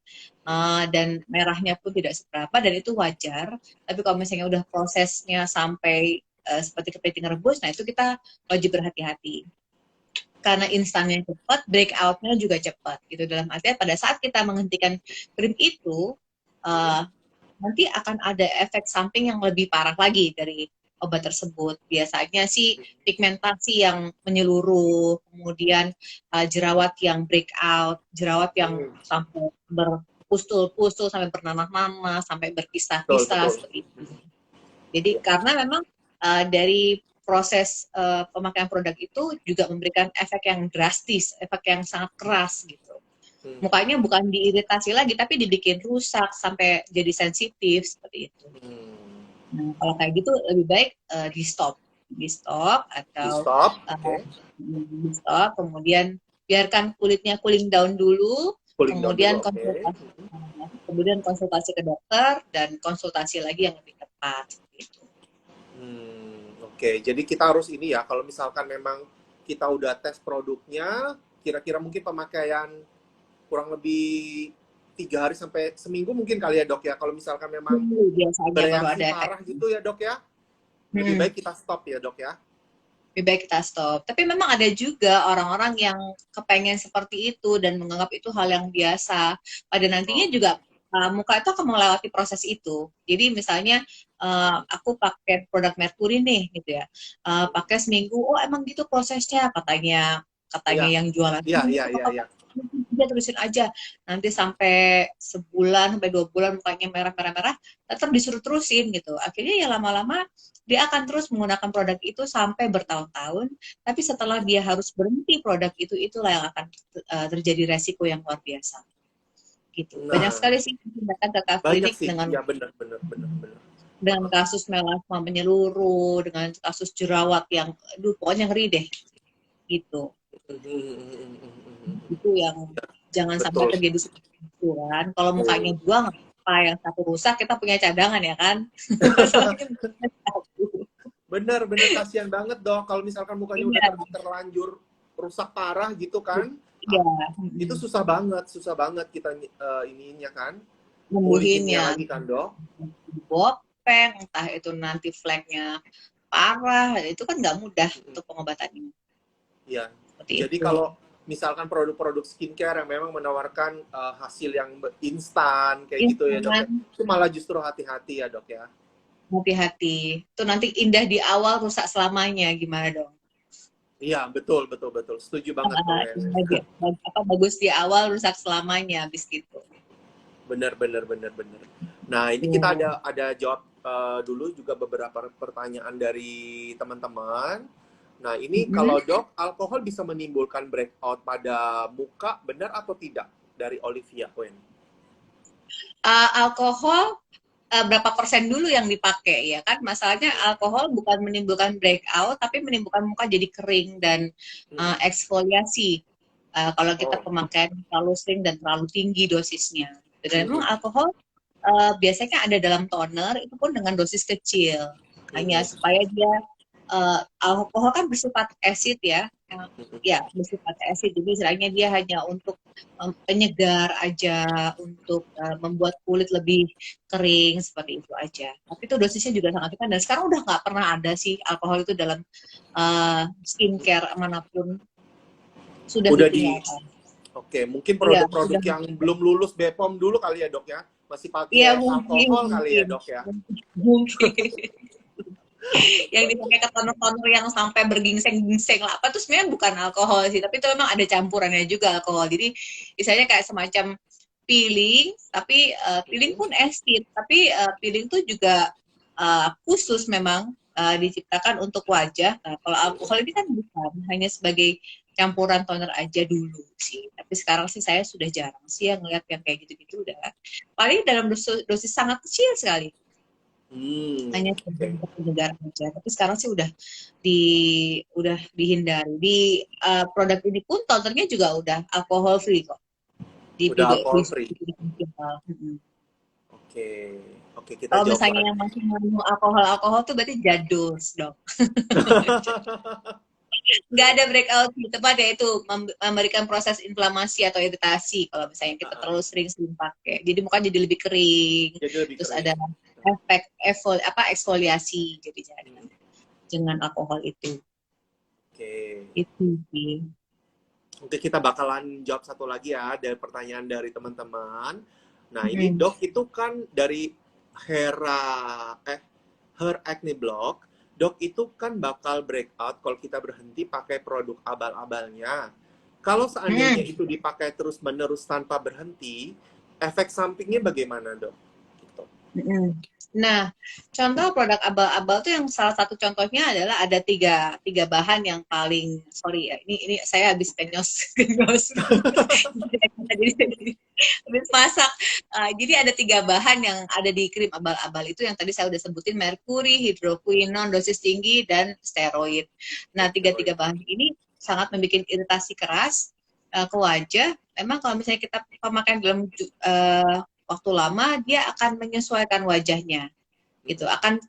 Speaker 2: dan merahnya pun tidak seberapa, dan itu wajar. Tapi kalau misalnya udah prosesnya sampai seperti kepiting rebus, nah itu kita wajib berhati-hati. Karena instannya cepat, breakout-nya juga cepat. Gitu. Dalam artinya pada saat kita menghentikan krim itu, nanti akan ada efek samping yang lebih parah lagi dari obat tersebut. Biasanya sih pigmentasi yang menyeluruh, kemudian jerawat yang breakout, jerawat yang sampai berpustul-pustul, sampai bernanah-nanah, sampai berpisah-pisah seperti itu. Jadi karena memang dari proses pemakaian produk itu juga memberikan efek yang drastis, efek yang sangat keras gitu. Mukanya bukan diiritasi lagi, tapi dibikin rusak sampai jadi sensitif seperti itu. Nah, kalau kayak gitu lebih baik di stop atau di stop, kemudian biarkan kulitnya cooling down dulu, kemudian konsultasi ke dokter dan konsultasi lagi yang lebih tepat gitu.
Speaker 1: Oke, jadi kita harus ini ya, kalau misalkan memang kita udah tes produknya, kira-kira mungkin pemakaian kurang lebih 3 hari sampai seminggu mungkin kali ya dok ya, kalau misalkan memang bereaksi parah gitu ya dok ya, lebih baik kita stop ya dok ya.
Speaker 2: Lebih baik kita stop. Tapi memang ada juga orang-orang yang kepengen seperti itu dan menganggap itu hal yang biasa. Pada nantinya juga muka itu akan melewati proses itu. Jadi misalnya aku pakai produk Merkuri nih gitu ya, pakai seminggu, oh emang gitu prosesnya katanya yang jualan.
Speaker 1: Iya.
Speaker 2: Dia terusin aja, nanti sampai sebulan sampai 2 bulan mukanya merah, tetap disuruh terusin gitu. Akhirnya ya lama-lama dia akan terus menggunakan produk itu sampai bertahun-tahun. Tapi setelah dia harus berhenti produk itu, itulah yang akan terjadi resiko yang luar biasa. Gitu. Banyak sekali sih tindakan ke klinik dengan
Speaker 1: benar.
Speaker 2: Dengan kasus melasma menyeluruh, dengan kasus jerawat yang, pokoknya ngeri deh, gitu. Itu yang jangan sampai terjadi seperti itu kan. Kalau mukanya 2 nggak apa, yang 1 rusak kita punya cadangan ya kan.
Speaker 1: Bener kasihan banget dok kalau misalkan mukanya udah terlanjur rusak parah gitu kan. Itu susah banget kita ininya kan,
Speaker 2: membuhinnya
Speaker 1: lagi kan dok,
Speaker 2: bopeng, entah itu nanti fleknya parah, itu kan nggak mudah untuk pengobatannya.
Speaker 1: Iya. Jadi kalau misalkan produk-produk skincare yang memang menawarkan hasil yang instan kayak gitu ya dok, itu malah justru hati-hati ya dok ya.
Speaker 2: Hati-hati. Itu nanti indah di awal, rusak selamanya, gimana dong?
Speaker 1: Iya, betul. Setuju banget
Speaker 2: bagus di awal, rusak selamanya habis gitu.
Speaker 1: Bener. Nah, ini kita ada jawab dulu juga beberapa pertanyaan dari teman-teman. Nah, ini kalau dok, alkohol bisa menimbulkan breakout pada muka, benar atau tidak? Dari Olivia Wen.
Speaker 2: Alkohol berapa persen dulu yang dipakai ya kan? Masalahnya alkohol bukan menimbulkan breakout, tapi menimbulkan muka jadi kering dan eksfoliasi. Kalau kita pemakaian terlalu sering dan terlalu tinggi dosisnya. Dan memang alkohol biasanya ada dalam toner, itu pun dengan dosis kecil. Hanya supaya dia alkohol kan bersifat asid ya, bersifat asid. Jadi istilahnya dia hanya untuk penyegar aja, untuk membuat kulit lebih kering seperti itu aja. Tapi itu dosisnya juga sangat kecil. Dan sekarang udah nggak pernah ada sih alkohol itu dalam skincare manapun, sudah ditinggalkan.
Speaker 1: Oke, mungkin produk-produk yang belum lulus BPOM dulu kali ya dok ya, masih pakai alkohol kali ya dok ya.
Speaker 2: Mungkin. Yang dipakai ke toner-toner yang sampai bergingseng-gingseng lah apa, tuh sebenarnya bukan alkohol sih, tapi itu memang ada campurannya juga alkohol. Jadi misalnya kayak semacam peeling, tapi peeling pun asid, tapi peeling tuh juga khusus memang diciptakan untuk wajah. Nah, kalau alkohol ini kan bukan, hanya sebagai campuran toner aja dulu sih. Tapi sekarang sih saya sudah jarang sih yang ngeliat yang kayak gitu-gitu, udah paling dalam dosis sangat kecil sekali. Hanya untuk penyegar aja. Tapi sekarang sih udah dihindari. Di produk ini pun tonernya juga udah alkohol free kok.
Speaker 1: Udah alkohol free. Oke, kita
Speaker 2: kalau misalnya yang masih minum alkohol tuh berarti jadul dong. nggak ada breakout di tempat ya itu memberikan proses inflamasi atau iritasi kalau misalnya kita terlalu sering pakai. Jadi muka jadi lebih kering.
Speaker 1: Jadi lebih
Speaker 2: Terus
Speaker 1: kering.
Speaker 2: ada efek eksfoliasi jadi dengan alkohol itu.
Speaker 1: Oke.
Speaker 2: Itu sih.
Speaker 1: Oke, kita bakalan jawab satu lagi ya dari pertanyaan dari teman-teman. Nah, ini
Speaker 2: Mm.
Speaker 1: Dok itu kan dari Hera Her Acne Block. Dok itu kan bakal breakout kalau kita berhenti pakai produk abal-abalnya. Kalau seandainya
Speaker 2: Mm.
Speaker 1: itu dipakai terus-menerus tanpa berhenti, efek sampingnya bagaimana, Dok? Gitu.
Speaker 2: Mm. Nah, contoh produk abal-abal tuh yang salah satu contohnya adalah ada tiga bahan yang paling sorry ya ini saya habis penyos jadi habis masak. Jadi ada tiga bahan yang ada di krim abal-abal itu yang tadi saya udah sebutin merkuri, hidroquinon dosis tinggi dan steroid. Nah, tiga bahan ini sangat membuat iritasi keras ke wajah. Memang kalau misalnya kita pemakaian dalam waktu lama dia akan menyesuaikan wajahnya gitu akan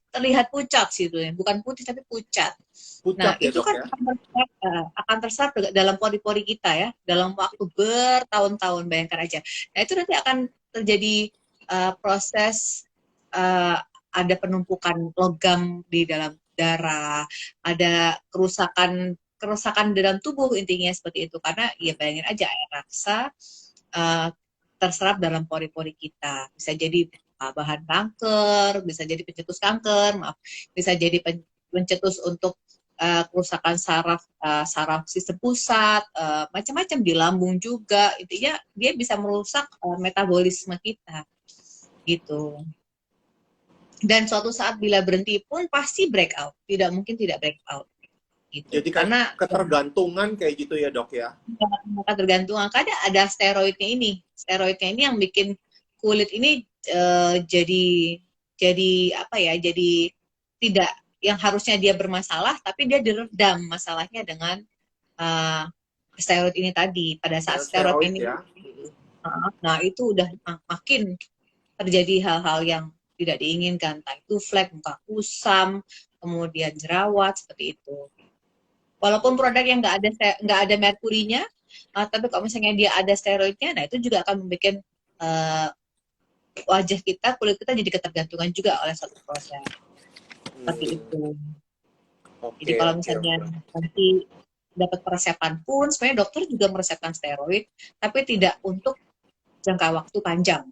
Speaker 2: terlihat pucat sih itu bukan putih tapi pucat. Nah
Speaker 1: Pucat ya,
Speaker 2: itu
Speaker 1: Dok
Speaker 2: kan
Speaker 1: ya?
Speaker 2: akan terserap dalam pori-pori kita ya dalam waktu bertahun-tahun bayangkan aja. Nah itu nanti akan terjadi proses ada penumpukan logam di dalam darah, ada kerusakan dalam tubuh intinya seperti itu karena ya bayangin aja air raksa uh, terserap dalam pori-pori kita. Bisa jadi bahan kanker, bisa jadi pencetus kanker, maaf, bisa jadi pencetus untuk kerusakan saraf sistem pusat, macam-macam di lambung juga. Intinya dia bisa merusak metabolisme kita, gitu. Dan suatu saat bila berhenti pun pasti breakout, tidak mungkin tidak breakout. Gitu.
Speaker 1: Jadi kayak
Speaker 2: Karena
Speaker 1: ketergantungan kayak gitu ya, Dok ya?
Speaker 2: tergantung kadang ada steroidnya ini. Steroidnya ini yang bikin kulit ini jadi apa ya? Jadi tidak yang harusnya dia bermasalah, tapi dia diredam masalahnya dengan uh, steroid ini tadi. Pada saat
Speaker 1: Dengan
Speaker 2: steroid
Speaker 1: steroid
Speaker 2: ini,
Speaker 1: ya?
Speaker 2: nah itu udah makin terjadi hal-hal yang tidak diinginkan, entah itu flek, muka kusam, kemudian jerawat seperti itu. Walaupun produk yang nggak ada merkurinya, tapi kalau misalnya dia ada steroidnya, nah itu juga akan membuat wajah kita, kulit kita jadi ketergantungan juga oleh suatu proses seperti itu. Jadi
Speaker 1: Oke,
Speaker 2: kalau
Speaker 1: oke,
Speaker 2: misalnya
Speaker 1: oke.
Speaker 2: nanti dapat peresepan pun, sebenarnya dokter juga meresepkan steroid, tapi tidak untuk jangka waktu panjang.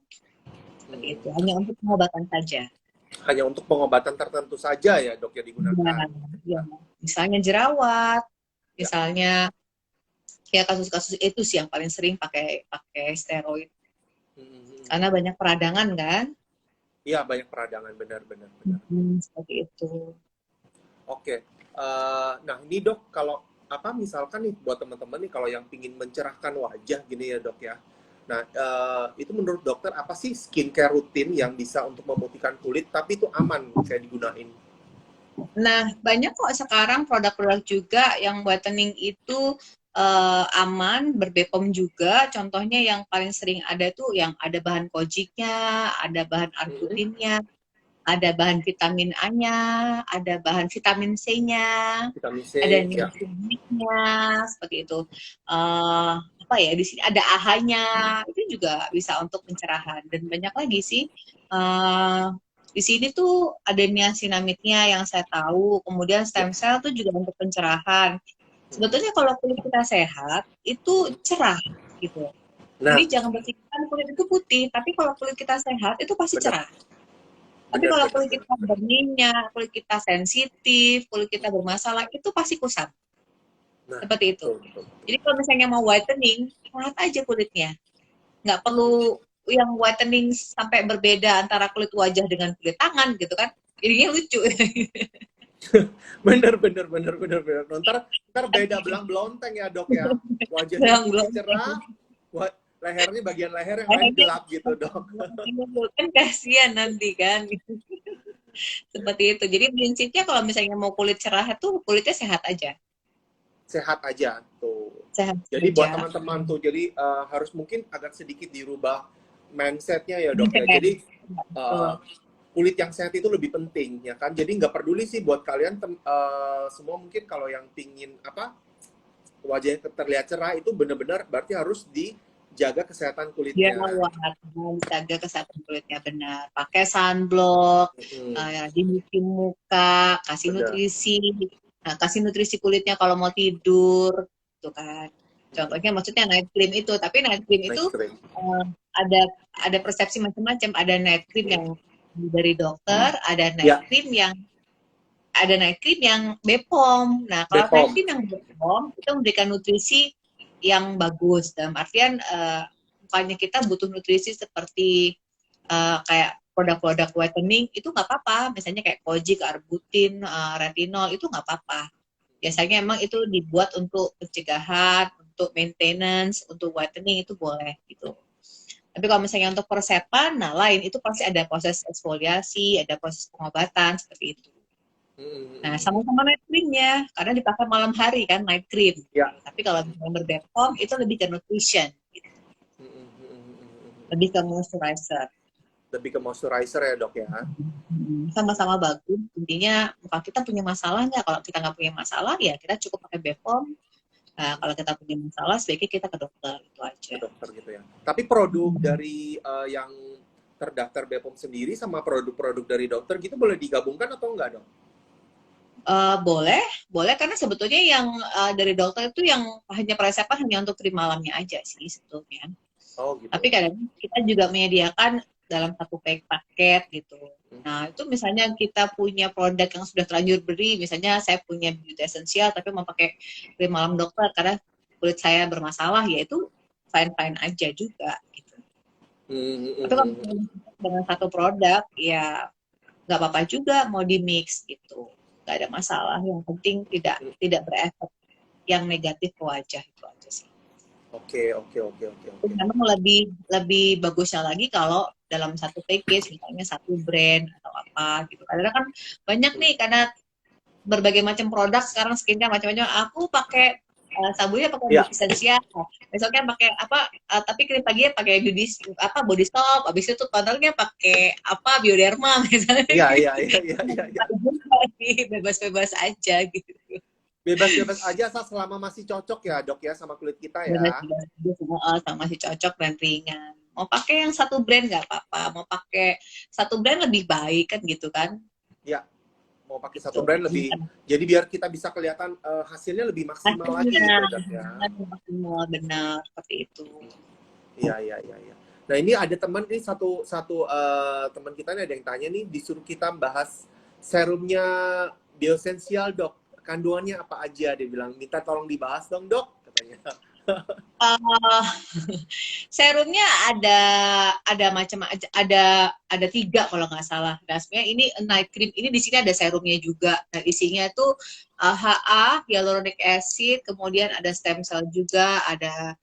Speaker 2: Seperti itu, hanya untuk pengobatan saja.
Speaker 1: Hanya untuk pengobatan tertentu saja ya, Dok, yang digunakan.
Speaker 2: Ya, ya. Misalnya jerawat,
Speaker 1: Ya.
Speaker 2: misalnya ya kasus-kasus itu sih yang paling sering pakai pakai steroid karena banyak peradangan kan.
Speaker 1: Iya, banyak peradangan, benar, benar, benar.
Speaker 2: Seperti itu.
Speaker 1: Oke. Nah, ini Dok, kalau apa misalkan nih buat teman-teman nih kalau yang pingin mencerahkan wajah gini ya, Dok ya. Nah, itu menurut dokter apa sih skincare rutin yang bisa untuk memutihkan kulit tapi itu aman kayak digunain?
Speaker 2: Nah, banyak kok sekarang produk-produk juga yang whitening itu aman, berbepom juga. Contohnya yang paling sering ada tuh yang ada bahan kojiknya, ada bahan arbutinnya, ada bahan vitamin A-nya, ada bahan vitamin C-nya,
Speaker 1: Vitamin
Speaker 2: ada
Speaker 1: C, ya.
Speaker 2: niacinamide-nya, seperti itu. Apa ya, di sini ada AHA-nya, itu juga bisa untuk pencerahan. Dan banyak lagi sih. Di sini tuh ada niacinamide-nya yang saya tahu, kemudian
Speaker 1: Ya.
Speaker 2: stem cell tuh juga untuk pencerahan. Sebetulnya kalau kulit kita sehat, itu cerah gitu.
Speaker 1: Nah,
Speaker 2: Jadi jangan berpikiran kulit itu putih, tapi kalau kulit kita sehat, itu pasti
Speaker 1: benar,
Speaker 2: cerah. Tapi
Speaker 1: benar,
Speaker 2: kalau
Speaker 1: benar,
Speaker 2: kulit
Speaker 1: benar,
Speaker 2: kita
Speaker 1: benar.
Speaker 2: berminyak, kulit kita sensitif, kulit kita bermasalah, itu pasti kusam.
Speaker 1: Nah,
Speaker 2: Seperti itu.
Speaker 1: betul, betul, betul.
Speaker 2: Jadi kalau misalnya mau whitening, lihat aja kulitnya. Nggak perlu yang whitening sampai berbeda antara kulit wajah dengan kulit tangan gitu kan. Jadinya lucu.
Speaker 1: Bener, bener, bener, bener, bener. Ntar beda belang belonteng ya, Dok ya. Wajahnya
Speaker 2: Belum,
Speaker 1: putih
Speaker 2: belum.
Speaker 1: cerah, lehernya bagian leher yang lain gelap gitu, Dok.
Speaker 2: Kan kasihan nanti kan. Seperti itu. Jadi prinsipnya kalau misalnya mau kulit cerah itu kulitnya sehat aja.
Speaker 1: Sehat aja tuh.
Speaker 2: Sehat
Speaker 1: Jadi buat
Speaker 2: saja.
Speaker 1: teman-teman tuh, jadi harus mungkin agak sedikit dirubah mindsetnya ya, Dok ya. Jadi uh,
Speaker 2: Betul.
Speaker 1: kulit yang sehat itu lebih penting ya kan. Jadi nggak peduli sih buat kalian semua, mungkin kalau yang pingin apa wajahnya terlihat cerah itu benar-benar berarti harus dijaga kesehatan kulitnya.
Speaker 2: Jerawat, jaga kesehatan kulitnya benar. Pakai sunblock, dicuci muka, kasih
Speaker 1: Benar.
Speaker 2: nutrisi, kasih nutrisi kulitnya kalau mau tidur, tuh kan. Contohnya maksudnya night cream itu, tapi night cream itu
Speaker 1: Nice cream.
Speaker 2: ada ada persepsi macam-macam. Ada night cream yang dari dokter, ada
Speaker 1: Ya,
Speaker 2: night cream yang BPOM. Nah, kalau night
Speaker 1: Bepom.
Speaker 2: cream yang BPOM itu memberikan nutrisi yang bagus. Dalam artian bukannya kita butuh nutrisi seperti kayak produk-produk whitening itu nggak apa-apa. Misalnya kayak kojic, arbutin, retinol itu nggak apa-apa. Biasanya emang itu dibuat untuk pencegahan, untuk maintenance, untuk whitening itu boleh gitu. Tapi kalau misalnya untuk persepan, nah lain itu pasti ada proses eksfoliasi, ada proses pengobatan seperti itu. Nah, sama-sama night creamnya, karena dipakai malam hari kan night cream.
Speaker 1: Ya.
Speaker 2: Tapi kalau misalnya berbepom itu lebih ke nutrition, gitu. Lebih ke moisturizer.
Speaker 1: Lebih ke moisturizer ya dok ya.
Speaker 2: Sama-sama bagus. Intinya muka kita punya masalah nggak? Kalau kita nggak punya masalah ya kita cukup pakai Bepom. Nah, kalau kita punya masalah sebaiknya kita ke dokter, itu aja.
Speaker 1: Ke dokter gitu ya. Tapi produk dari yang terdaftar Bepom sendiri sama produk-produk dari dokter gitu boleh digabungkan atau enggak dok?
Speaker 2: Boleh karena sebetulnya yang dari dokter itu yang hanya peresepan hanya untuk 3 malamnya aja sih sebetulnya.
Speaker 1: Oh gitu.
Speaker 2: Tapi kadang kita juga menyediakan dalam satu paket gitu. Nah, itu misalnya kita punya produk yang sudah terlanjur beri, misalnya saya punya beauty essential tapi mau pakai krim malam dokter karena kulit saya bermasalah, ya itu fine-fine aja juga gitu. Tapi kalau dengan satu produk, ya nggak apa-apa juga mau di mix gitu. Nggak ada masalah, yang penting tidak berefek yang negatif ke wajah, itu aja sih.
Speaker 1: Oke.
Speaker 2: Memang lebih bagusnya lagi kalau dalam satu package, misalnya satu brand atau apa gitu. Karena kan banyak nih, karena berbagai macam produk sekarang skincare macam-macam. Aku pakai sabunnya pakai beauty essential, besoknya pakai apa? Tapi krim paginya pakai body stop, habis itu tonernya pakai apa? Bioderma misalnya.
Speaker 1: Iya.
Speaker 2: Bebas-bebas aja gitu.
Speaker 1: Bebas-bebas aja asal selama masih cocok ya dok ya sama kulit kita ya.
Speaker 2: Sama masih cocok dan ringan. Mau pakai yang satu brand nggak apa-apa, mau pakai satu brand lebih baik kan gitu kan?
Speaker 1: Ya, mau pakai satu brand lebih, jadi biar kita bisa kelihatan hasilnya lebih maksimal lagi gitu dok ya.
Speaker 2: Maksimal, benar seperti itu.
Speaker 1: Iya. Nah ini ada teman nih satu teman kita nih ada yang tanya nih, disuruh kita bahas serumnya Biosensial dok. Kandungannya apa aja, dia bilang minta tolong dibahas dong dok katanya.
Speaker 2: Serumnya ada macam ada 3 kalau nggak salah. Nah, sebenarnya ini night cream ini di sini ada serumnya juga. Nah, isinya itu HA, hyaluronic acid, kemudian ada stem cell juga, ada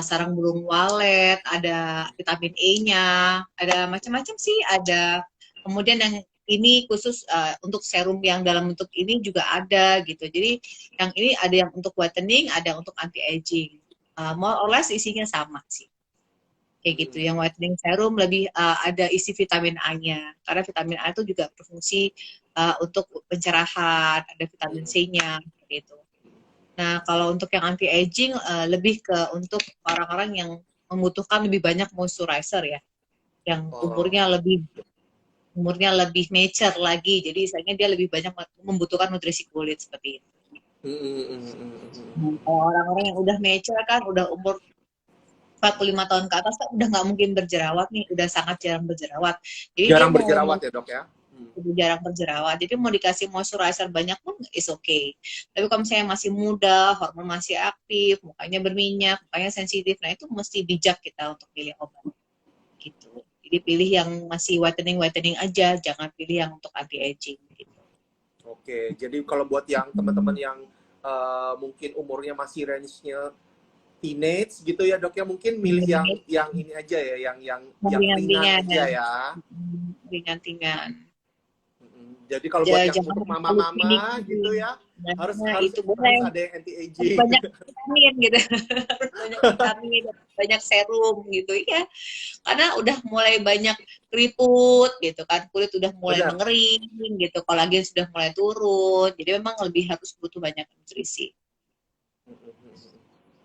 Speaker 2: sarang burung walet, ada vitamin E-nya, ada macam-macam sih, ada. Kemudian yang ini khusus untuk serum yang dalam bentuk ini juga ada gitu. Jadi yang ini ada yang untuk whitening, ada yang untuk anti aging. More or less isinya sama sih. Kayak gitu. Yang whitening serum lebih ada isi vitamin A-nya. Karena vitamin A itu juga berfungsi untuk pencerahan, ada vitamin C-nya gitu. Nah, kalau untuk yang anti aging lebih ke untuk orang-orang yang membutuhkan lebih banyak moisturizer ya. Yang umurnya lebih mature lagi, jadi misalnya dia lebih banyak membutuhkan nutrisi kulit seperti itu. Kalau orang-orang yang udah mature kan, udah umur 45 tahun ke atas kan udah nggak mungkin berjerawat nih, udah sangat jarang berjerawat. Jadi
Speaker 1: jarang berjerawat ya dok ya?
Speaker 2: Jarang berjerawat, jadi mau dikasih moisturizer banyak pun is okay. Tapi kalau misalnya masih muda, hormon masih aktif, mukanya berminyak, mukanya sensitif, nah itu mesti bijak kita untuk pilih obat gitu. Jadi pilih yang masih whitening aja, jangan pilih yang untuk anti aging gitu.
Speaker 1: Oke, jadi kalau buat yang teman-teman yang mungkin umurnya masih range-nya teenage gitu ya dok ya, mungkin milih yang ini aja ya, yang ringan aja ya.
Speaker 2: Ringan.
Speaker 1: Jadi kalau buat yang untuk mama-mama gitu ya, harus
Speaker 2: Nah,
Speaker 1: harus
Speaker 2: itu
Speaker 1: harus
Speaker 2: boleh.
Speaker 1: ada yang anti
Speaker 2: Harus
Speaker 1: aging.
Speaker 2: banyak vitamin gitu. Harus banyak vitamin, banyak serum gitu. Iya, karena udah mulai banyak keriput gitu kan, kulit udah mulai
Speaker 1: Benar.
Speaker 2: mengering gitu, kolagen sudah mulai turun. Jadi memang lebih harus butuh banyak nutrisi.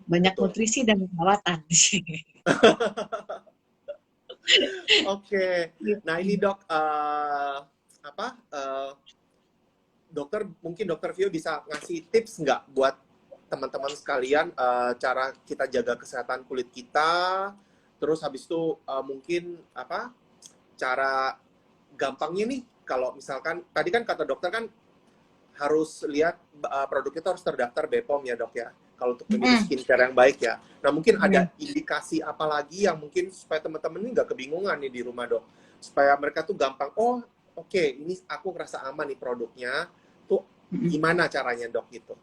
Speaker 2: Banyak
Speaker 1: Betul.
Speaker 2: nutrisi dan perawatan.
Speaker 1: Oke.
Speaker 2: Gitu.
Speaker 1: Nah ini dok, apa? Dokter mungkin dokter Vio bisa ngasih tips nggak buat teman-teman sekalian cara kita jaga kesehatan kulit kita, terus habis itu mungkin apa cara gampangnya nih kalau misalkan tadi kan kata dokter kan harus lihat produk itu harus terdaftar BPOM ya dok ya kalau untuk memilih
Speaker 2: Mm.
Speaker 1: skincare yang baik ya. Nah mungkin
Speaker 2: Mm.
Speaker 1: ada indikasi apa lagi yang mungkin supaya teman-teman ini nggak kebingungan nih di rumah dok, supaya mereka tuh gampang oke, ini aku ngerasa aman nih produknya tuh
Speaker 2: Mm.
Speaker 1: gimana caranya dok gitu.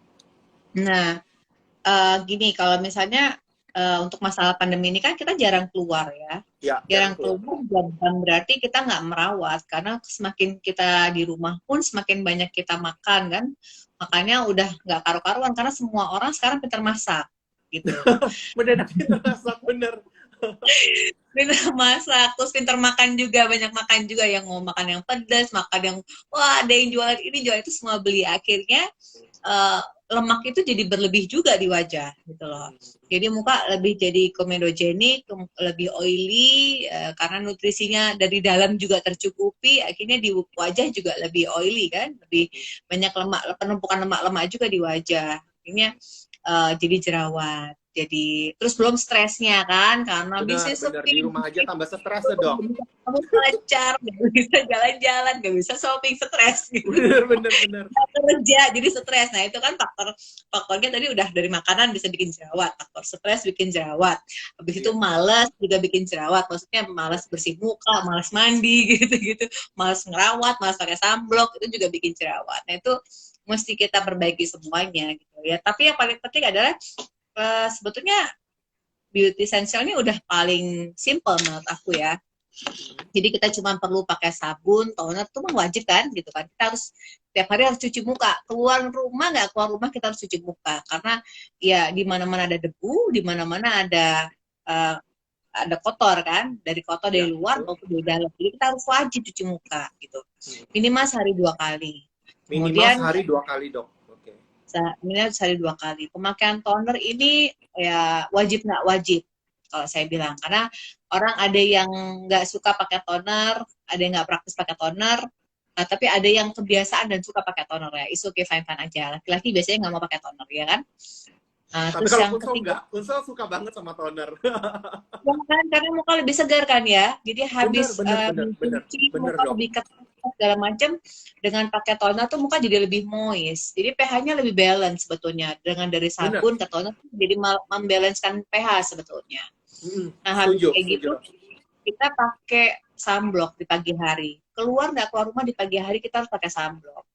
Speaker 2: Nah, gini, kalau misalnya untuk masalah pandemi ini kan kita jarang keluar ya.
Speaker 1: Ya jarang
Speaker 2: Jarang
Speaker 1: keluar.
Speaker 2: keluar bukan berarti kita nggak merawat, karena semakin kita di rumah pun semakin banyak kita makan kan. Makanya udah nggak karu-karuan, karena semua orang sekarang pintar masak gitu.
Speaker 1: Mendadak terasa bener.
Speaker 2: Pintar masak, terus pintar makan juga, banyak makan juga, yang mau makan yang pedas, makan yang wah ada yang jualan ini, jualan itu, semua beli. Akhirnya uh, lemak itu jadi berlebih juga di wajah gitu loh. Jadi muka lebih jadi komedogenik, lebih oily, karena nutrisinya dari dalam juga tercukupi, akhirnya di wajah juga lebih oily kan, lebih banyak lemak, penumpukan lemak-lemak juga di wajah. Akhirnya jadi jerawat. Jadi terus belum stresnya kan, karena
Speaker 1: Bener
Speaker 2: bisnis
Speaker 1: bener di
Speaker 2: sepi,
Speaker 1: rumah aja tambah stres ya dok.
Speaker 2: kamu lancar, nggak bisa jalan-jalan, nggak bisa shopping, stres gitu.
Speaker 1: Bener bener bener.
Speaker 2: Kerja jadi stres. Nah itu kan faktornya tadi udah dari makanan bisa bikin jerawat, faktor stres bikin jerawat, habis itu
Speaker 1: Iya.
Speaker 2: malas juga bikin jerawat, maksudnya malas bersih muka, malas mandi gitu-gitu, malas ngerawat, malas pakai sunblock, itu juga bikin jerawat. Nah itu mesti kita perbaiki semuanya gitu ya. Tapi yang paling penting adalah sebetulnya beauty essential ini udah paling simple menurut aku ya. Jadi kita cuma perlu pakai sabun, toner itu mah wajib kan gitu kan. Kita harus tiap hari harus cuci muka. Keluar rumah nggak keluar rumah kita harus cuci muka, karena ya di mana-mana ada debu, di mana-mana uh, ada kotor kan, dari kotor dari
Speaker 1: Ya,
Speaker 2: luar
Speaker 1: betul.
Speaker 2: maupun dari dalam. Jadi kita harus wajib cuci muka gitu. Minimal sehari 2 kali.
Speaker 1: Minimal
Speaker 2: Kemudian
Speaker 1: sehari 2 kali dok. Oke.
Speaker 2: minimal sehari 2 kali. Pemakaian toner ini ya wajib nggak wajib kalau saya bilang, karena orang ada yang nggak suka pakai toner, ada yang nggak praktis pakai toner, tapi ada yang kebiasaan dan suka pakai toner ya. It's okay, fine fine aja. Laki-laki biasanya nggak mau pakai toner ya kan.
Speaker 1: Tapi
Speaker 2: Terus
Speaker 1: kalau
Speaker 2: yang
Speaker 1: Kunsel
Speaker 2: ketiga,
Speaker 1: enggak, Kunsel suka banget sama toner.
Speaker 2: ya kan, karena muka lebih segar kan ya. Jadi
Speaker 1: Bener
Speaker 2: habis
Speaker 1: bener bener bener
Speaker 2: mencuci
Speaker 1: bener
Speaker 2: muka
Speaker 1: dok.
Speaker 2: lebih ketat segala macam, dengan pakai toner tuh muka jadi lebih moist. Jadi pH-nya lebih balance sebetulnya. Dengan dari
Speaker 1: Bener.
Speaker 2: sabun ke toner jadi membalancekan pH sebetulnya. Nah habis
Speaker 1: Setuju
Speaker 2: kayak
Speaker 1: setuju
Speaker 2: gitu
Speaker 1: dok.
Speaker 2: kita pakai sunblock di pagi hari. Keluar nggak keluar rumah di pagi hari kita harus pakai sunblock.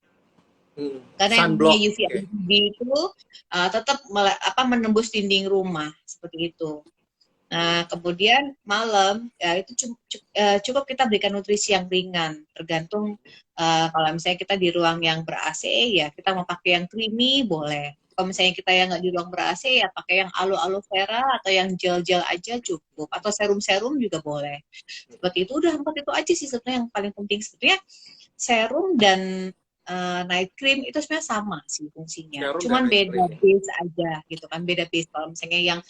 Speaker 2: Karena yang namanya
Speaker 1: Sunblock. Oke.
Speaker 2: UVB itu tetap menembus dinding rumah seperti itu. Nah, kemudian malam ya itu cukup kita berikan nutrisi yang ringan, tergantung kalau misalnya kita di ruang yang ber-AC ya kita mau pakai yang creamy boleh. Kalau misalnya kita yang nggak di ruang ber-AC ya pakai yang aloe vera atau yang gel-gel aja cukup, atau serum-serum juga boleh. Seperti itu, udah 4 itu aja sih sebetulnya yang paling penting. Sebetulnya serum dan night cream itu sebenarnya sama sih fungsinya,
Speaker 1: Serum dan
Speaker 2: cuman
Speaker 1: night
Speaker 2: beda
Speaker 1: cream ya.
Speaker 2: base aja gitu kan, beda base. Kalau misalnya yang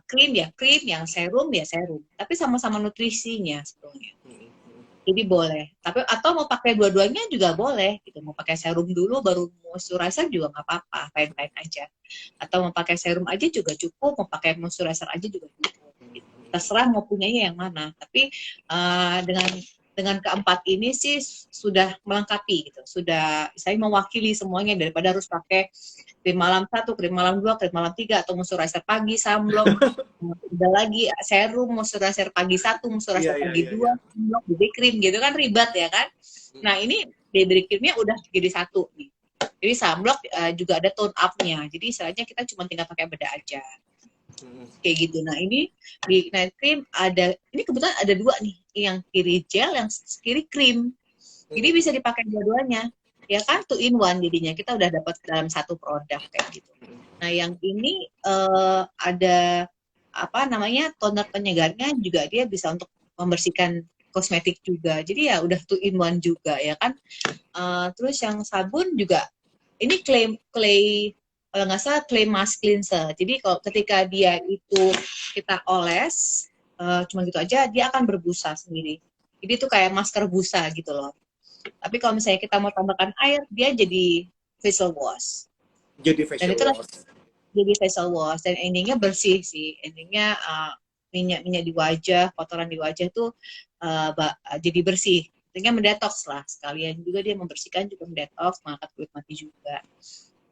Speaker 2: cream ya cream, yang serum ya serum, tapi sama-sama nutrisinya sebetulnya. Jadi boleh, tapi atau mau pakai dua-duanya juga boleh gitu, mau pakai serum dulu baru moisturizer juga nggak apa-apa, fine-fine aja. Atau mau pakai serum aja juga cukup, mau pakai moisturizer aja juga cukup gitu. Terserah mau punyanya yang mana, tapi dengan keempat ini sih sudah melengkapi gitu, sudah saya mewakili semuanya, daripada harus pakai krim malam 1, krim malam 2, krim malam 3, atau moisturizer pagi, sunblock, ada lagi serum, moisturizer pagi 1, moisturizer
Speaker 1: Iya
Speaker 2: pagi
Speaker 1: iya
Speaker 2: 2,
Speaker 1: iya.
Speaker 2: sunblock, BB cream gitu kan, ribet ya kan. Nah ini BB creamnya udah jadi satu nih. Jadi sunblock juga ada tone up-nya, jadi istilahnya kita cuma tinggal pakai bedak aja. Kayak gitu. Nah ini di night cream ada, ini kebetulan ada 2 nih, yang kiri gel, yang kiri krim. Jadi bisa dipakai dua-duanya. Ya kan, two in one jadinya kita udah dapat dalam satu produk kayak gitu. Nah yang ini ada apa namanya toner penyegarnya juga, dia bisa untuk membersihkan kosmetik juga. Jadi ya udah two in one juga ya kan. Terus yang sabun juga ini clay kalau nggak salah clay mask cleanser. Jadi kalau ketika dia itu kita oles cuma gitu aja, dia akan berbusa sendiri. Jadi itu kayak masker busa gitu loh. Tapi kalau misalnya kita mau tambahkan air, dia jadi facial wash.
Speaker 1: Jadi
Speaker 2: Dan
Speaker 1: facial
Speaker 2: itu
Speaker 1: wash.
Speaker 2: jadi facial wash. Dan endingnya bersih sih. Endingnya minyak-minyak di wajah, kotoran di wajah tuh jadi bersih. Intinya mendetoks lah. Sekalian juga dia membersihkan, juga mendetoks, mengangkat kulit mati juga.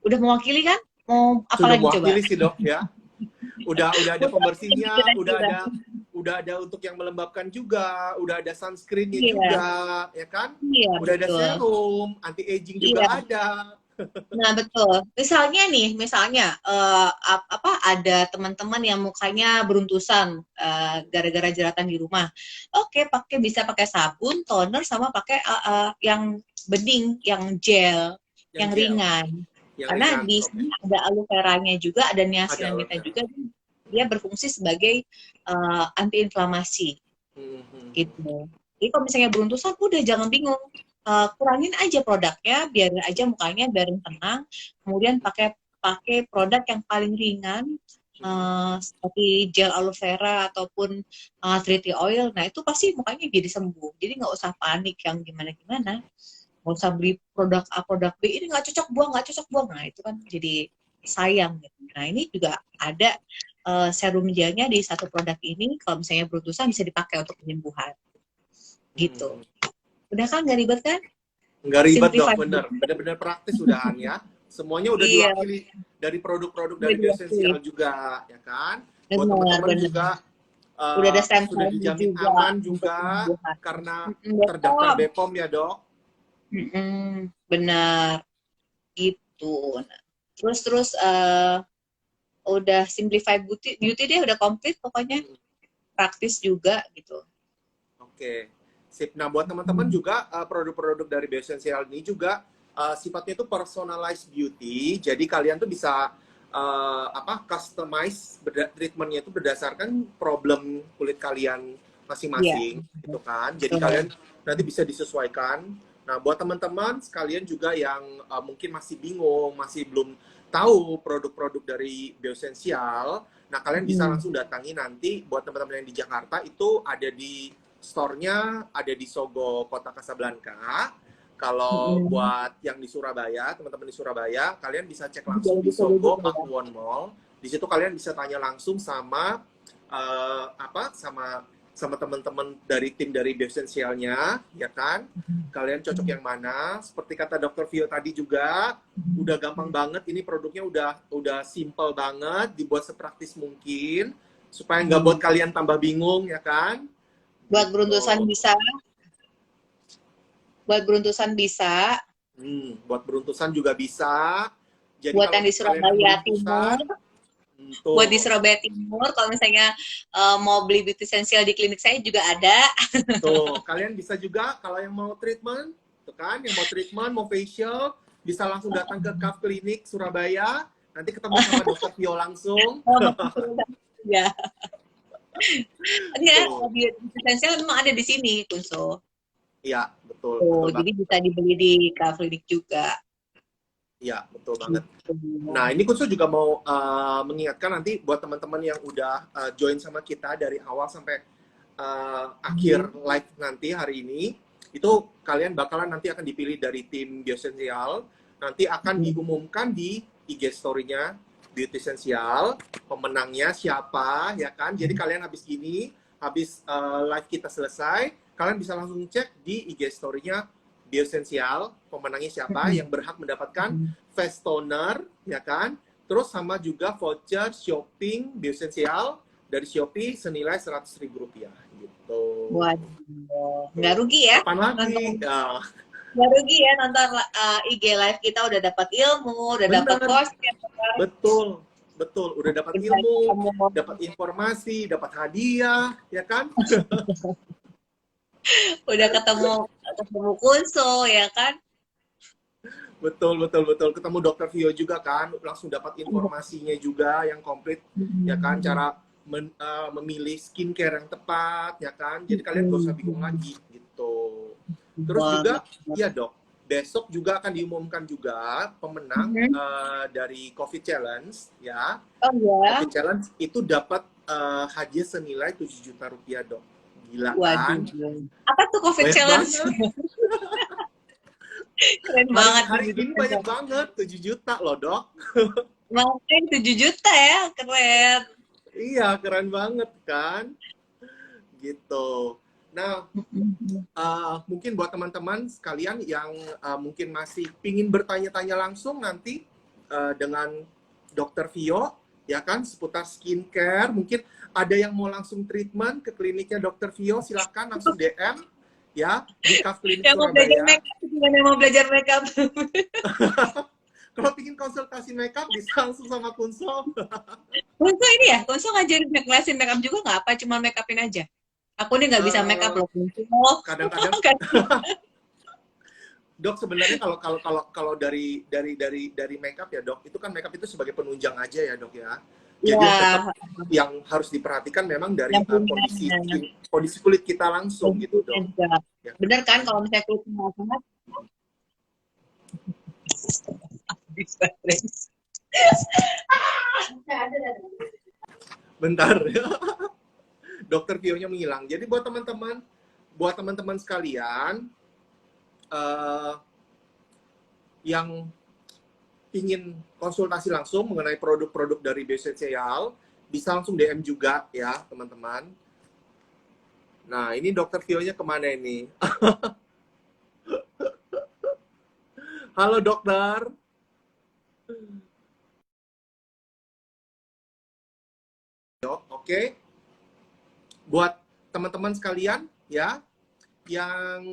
Speaker 2: Udah mewakili kan? Mau apa
Speaker 1: Sudah
Speaker 2: lagi coba?
Speaker 1: mewakili sih dok ya. Udah ada pembersihnya,
Speaker 2: Kira-kira.
Speaker 1: udah ada untuk yang melembabkan juga, udah ada sunscreennya
Speaker 2: Iya,
Speaker 1: juga, ya kan?
Speaker 2: iya
Speaker 1: Udah ada
Speaker 2: betul.
Speaker 1: serum, anti aging juga
Speaker 2: Iya.
Speaker 1: ada.
Speaker 2: Nah, betul. Misalnya nih, misalnya apa ada teman-teman yang mukanya beruntusan gara-gara jeratan di rumah. Oke, bisa pakai sabun, toner sama pakai yang bening, yang gel,
Speaker 1: Yang
Speaker 2: yang
Speaker 1: gel,
Speaker 2: ringan.
Speaker 1: yang
Speaker 2: Karena
Speaker 1: ringan,
Speaker 2: di
Speaker 1: oke.
Speaker 2: sini ada aloe vera-nya juga, ada
Speaker 1: Ada aloe
Speaker 2: niacinamide
Speaker 1: vera.
Speaker 2: juga, dia berfungsi sebagai anti-inflamasi
Speaker 1: Hmm, hmm, hmm.
Speaker 2: gitu. Jadi kalau misalnya beruntusan, udah jangan bingung. Kurangin aja produknya, biarin aja mukanya, biarin tenang. Kemudian pakai pakai produk yang paling ringan, seperti gel aloe vera ataupun tree tea oil. Nah itu pasti mukanya jadi sembuh. Jadi nggak usah panik yang gimana-gimana. Nggak usah beli produk A, produk B. Ini nggak cocok buang, nggak cocok buang. Nah itu kan jadi sayang. Gitu. Nah ini juga ada serum gelnya di satu produk ini. Kalau misalnya beruntusan bisa dipakai untuk penyembuhan. Gitu.
Speaker 1: Hmm.
Speaker 2: Udah kan nggak ribet kan?
Speaker 1: Nggak ribet dok,
Speaker 2: Simplify.
Speaker 1: bener berat sudahan ya. Semuanya udah
Speaker 2: Iya,
Speaker 1: diwakili dari produk-produk
Speaker 2: udah
Speaker 1: dari
Speaker 2: diwakili.
Speaker 1: Biosensial juga, ya kan? Buat
Speaker 2: Benar,
Speaker 1: teman-teman
Speaker 2: benar.
Speaker 1: juga
Speaker 2: Udah ada
Speaker 1: sudah
Speaker 2: stempelnya
Speaker 1: dijamin
Speaker 2: juga
Speaker 1: aman
Speaker 2: untuk
Speaker 1: juga
Speaker 2: penyembuhan.
Speaker 1: karena terdaftar
Speaker 2: Betul.
Speaker 1: BPOM ya dok.
Speaker 2: Benar, gitu. Nah, terus udah simplify beauty dia udah komplit pokoknya,
Speaker 1: Hmm.
Speaker 2: praktis juga gitu.
Speaker 1: Oke, sip. Nah, buat teman-teman juga produk-produk dari Biosensial ini juga sifatnya itu personalized beauty. Jadi kalian tuh bisa customize treatmentnya itu berdasarkan problem kulit kalian
Speaker 2: Iya,
Speaker 1: masing-masing, gitu kan. Jadi
Speaker 2: betul.
Speaker 1: kalian nanti bisa disesuaikan. Nah, buat teman-teman sekalian juga yang mungkin masih bingung, masih belum tahu produk-produk dari Biosensial, nah kalian bisa langsung datangi nanti. Buat teman-teman yang di Jakarta itu ada di store-nya, ada di Sogo Kota Kasablanka. Kalau buat yang di Surabaya, teman-teman di Surabaya, kalian bisa cek
Speaker 2: Juga
Speaker 1: langsung di
Speaker 2: bisa gitu
Speaker 1: Sogo
Speaker 2: ya.
Speaker 1: Pakuwon Mall. Di situ kalian bisa tanya langsung sama sama teman-teman dari tim dari Biosensialnya, ya kan? Kalian cocok yang mana? Seperti kata Dr. Vio tadi juga, udah gampang banget. Ini produknya udah simple banget, dibuat sepraktis mungkin supaya nggak buat kalian tambah bingung, ya kan?
Speaker 2: Buat
Speaker 1: Gitu.
Speaker 2: beruntusan bisa, buat beruntusan bisa,
Speaker 1: Buat beruntusan juga bisa. Jadi
Speaker 2: buat
Speaker 1: kalau
Speaker 2: yang di
Speaker 1: kalian yang
Speaker 2: Surabaya
Speaker 1: beruntusan,
Speaker 2: Timur, buat di Surabaya Timur, kalau misalnya mau beli beauty essential di klinik saya juga ada.
Speaker 1: tuh kalian bisa juga kalau yang mau treatment, tuh kan, yang mau treatment, mau facial, bisa langsung datang ke Kaf Klinik Surabaya. Nanti ketemu sama Dokter Vio langsung.
Speaker 2: Ya, enggak,
Speaker 1: Tuh,
Speaker 2: beauty essential memang ada di sini, Kunso.
Speaker 1: iya betul,
Speaker 2: Oh,
Speaker 1: betul
Speaker 2: jadi
Speaker 1: banget.
Speaker 2: bisa dibeli di klinik juga.
Speaker 1: Iya betul banget.
Speaker 2: Gitu.
Speaker 1: Nah, ini Kunso juga mau mengingatkan nanti buat teman-teman yang udah join sama kita dari awal sampai akhir live nanti hari ini, itu kalian bakalan nanti akan dipilih dari tim Biosensial, nanti akan diumumkan di IG story-nya Beauty Essential, pemenangnya siapa, ya kan? Jadi kalian habis live kita selesai, kalian bisa langsung cek di IG story-nya Biosensial, pemenangnya siapa, yang berhak mendapatkan face toner, ya kan? Terus sama juga voucher shopping Biosensial dari Shopee senilai Rp100.000 gitu.
Speaker 2: Waduh, nggak rugi ya?
Speaker 1: Kapan lagi?
Speaker 2: Nonton,
Speaker 1: Ya,
Speaker 2: nggak rugi ya nonton IG live kita, udah dapat ilmu, udah dapat
Speaker 1: bener,
Speaker 2: kostum,
Speaker 1: betul, betul. Udah dapat ilmu, dapat informasi, dapat hadiah, ya kan?
Speaker 2: udah ketemu Kunso ya kan?
Speaker 1: Betul, betul, betul. Ketemu dokter Vio juga kan, langsung dapat informasinya juga yang komplit, ya kan, cara memilih skincare yang tepat, ya kan. Jadi kalian gak usah bingung lagi, gitu. Terus juga, ya dok, besok juga akan diumumkan juga pemenang dari COVID Challenge, ya.
Speaker 2: Oh ya,
Speaker 1: COVID Challenge itu dapat hadiah senilai 7 juta rupiah, dok. Gila kan?
Speaker 2: waduh. Apa tuh COVID
Speaker 1: Banyak
Speaker 2: Challenge?
Speaker 1: banget.
Speaker 2: Keren
Speaker 1: Hari,
Speaker 2: banget.
Speaker 1: hari ini banyak banget, 7 juta loh, dok.
Speaker 2: Makin 7 juta ya, keren.
Speaker 1: Iya, keren banget kan? Gitu. Nah, mungkin buat teman-teman sekalian yang mungkin masih pingin bertanya-tanya langsung nanti dengan Dokter Vio, ya kan, seputar skincare. Mungkin ada yang mau langsung treatment ke kliniknya Dokter Vio, silahkan langsung DM ya di Kaf Klinik
Speaker 2: Yang mau belajar
Speaker 1: Surabaya.
Speaker 2: makeup, gimana mau belajar makeup?
Speaker 1: Kalau pingin konsultasi makeup bisa langsung sama Kunso.
Speaker 2: Kunso ini ya, Kunso ngajarin ngelesin makeup juga nggak apa, cuma makeupin aja. Aku nih nggak bisa makeup loh, Kunso.
Speaker 1: Kadang-kadang dok sebenarnya kalau dari makeup ya dok, itu kan makeup itu sebagai penunjang aja ya dok ya. Jadi tetap yang harus diperhatikan memang dari kondisi kulit kita langsung gitu dok.
Speaker 2: Ya. Bener kan kalau misalnya kulit sehat.
Speaker 1: Bentar. Dokter Vio-nya menghilang. Jadi buat teman-teman sekalian yang ingin konsultasi langsung mengenai produk-produk dari Biosensial, bisa langsung DM juga ya teman-teman. Nah ini Dokter Vio-nya kemana ini? Halo dokter. Oke. Buat teman-teman sekalian ya yang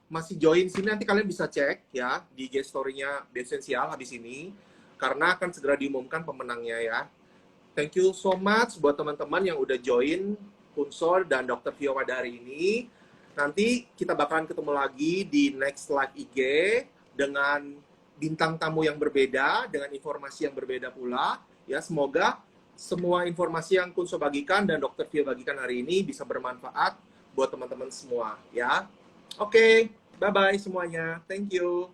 Speaker 1: masih join sini, nanti kalian bisa cek ya di IG story-nya Biosensial habis ini, karena akan segera diumumkan pemenangnya ya. Thank you so much buat teman-teman yang udah join Kunso dan Dokter Vio pada hari ini. Nanti kita bakalan ketemu lagi di next live IG dengan bintang tamu yang berbeda, dengan informasi yang berbeda pula. Ya, semoga semua informasi yang Kunso bagikan dan Dokter Vio bagikan hari ini bisa bermanfaat buat teman-teman semua ya. Oke, bye-bye semuanya. Thank you.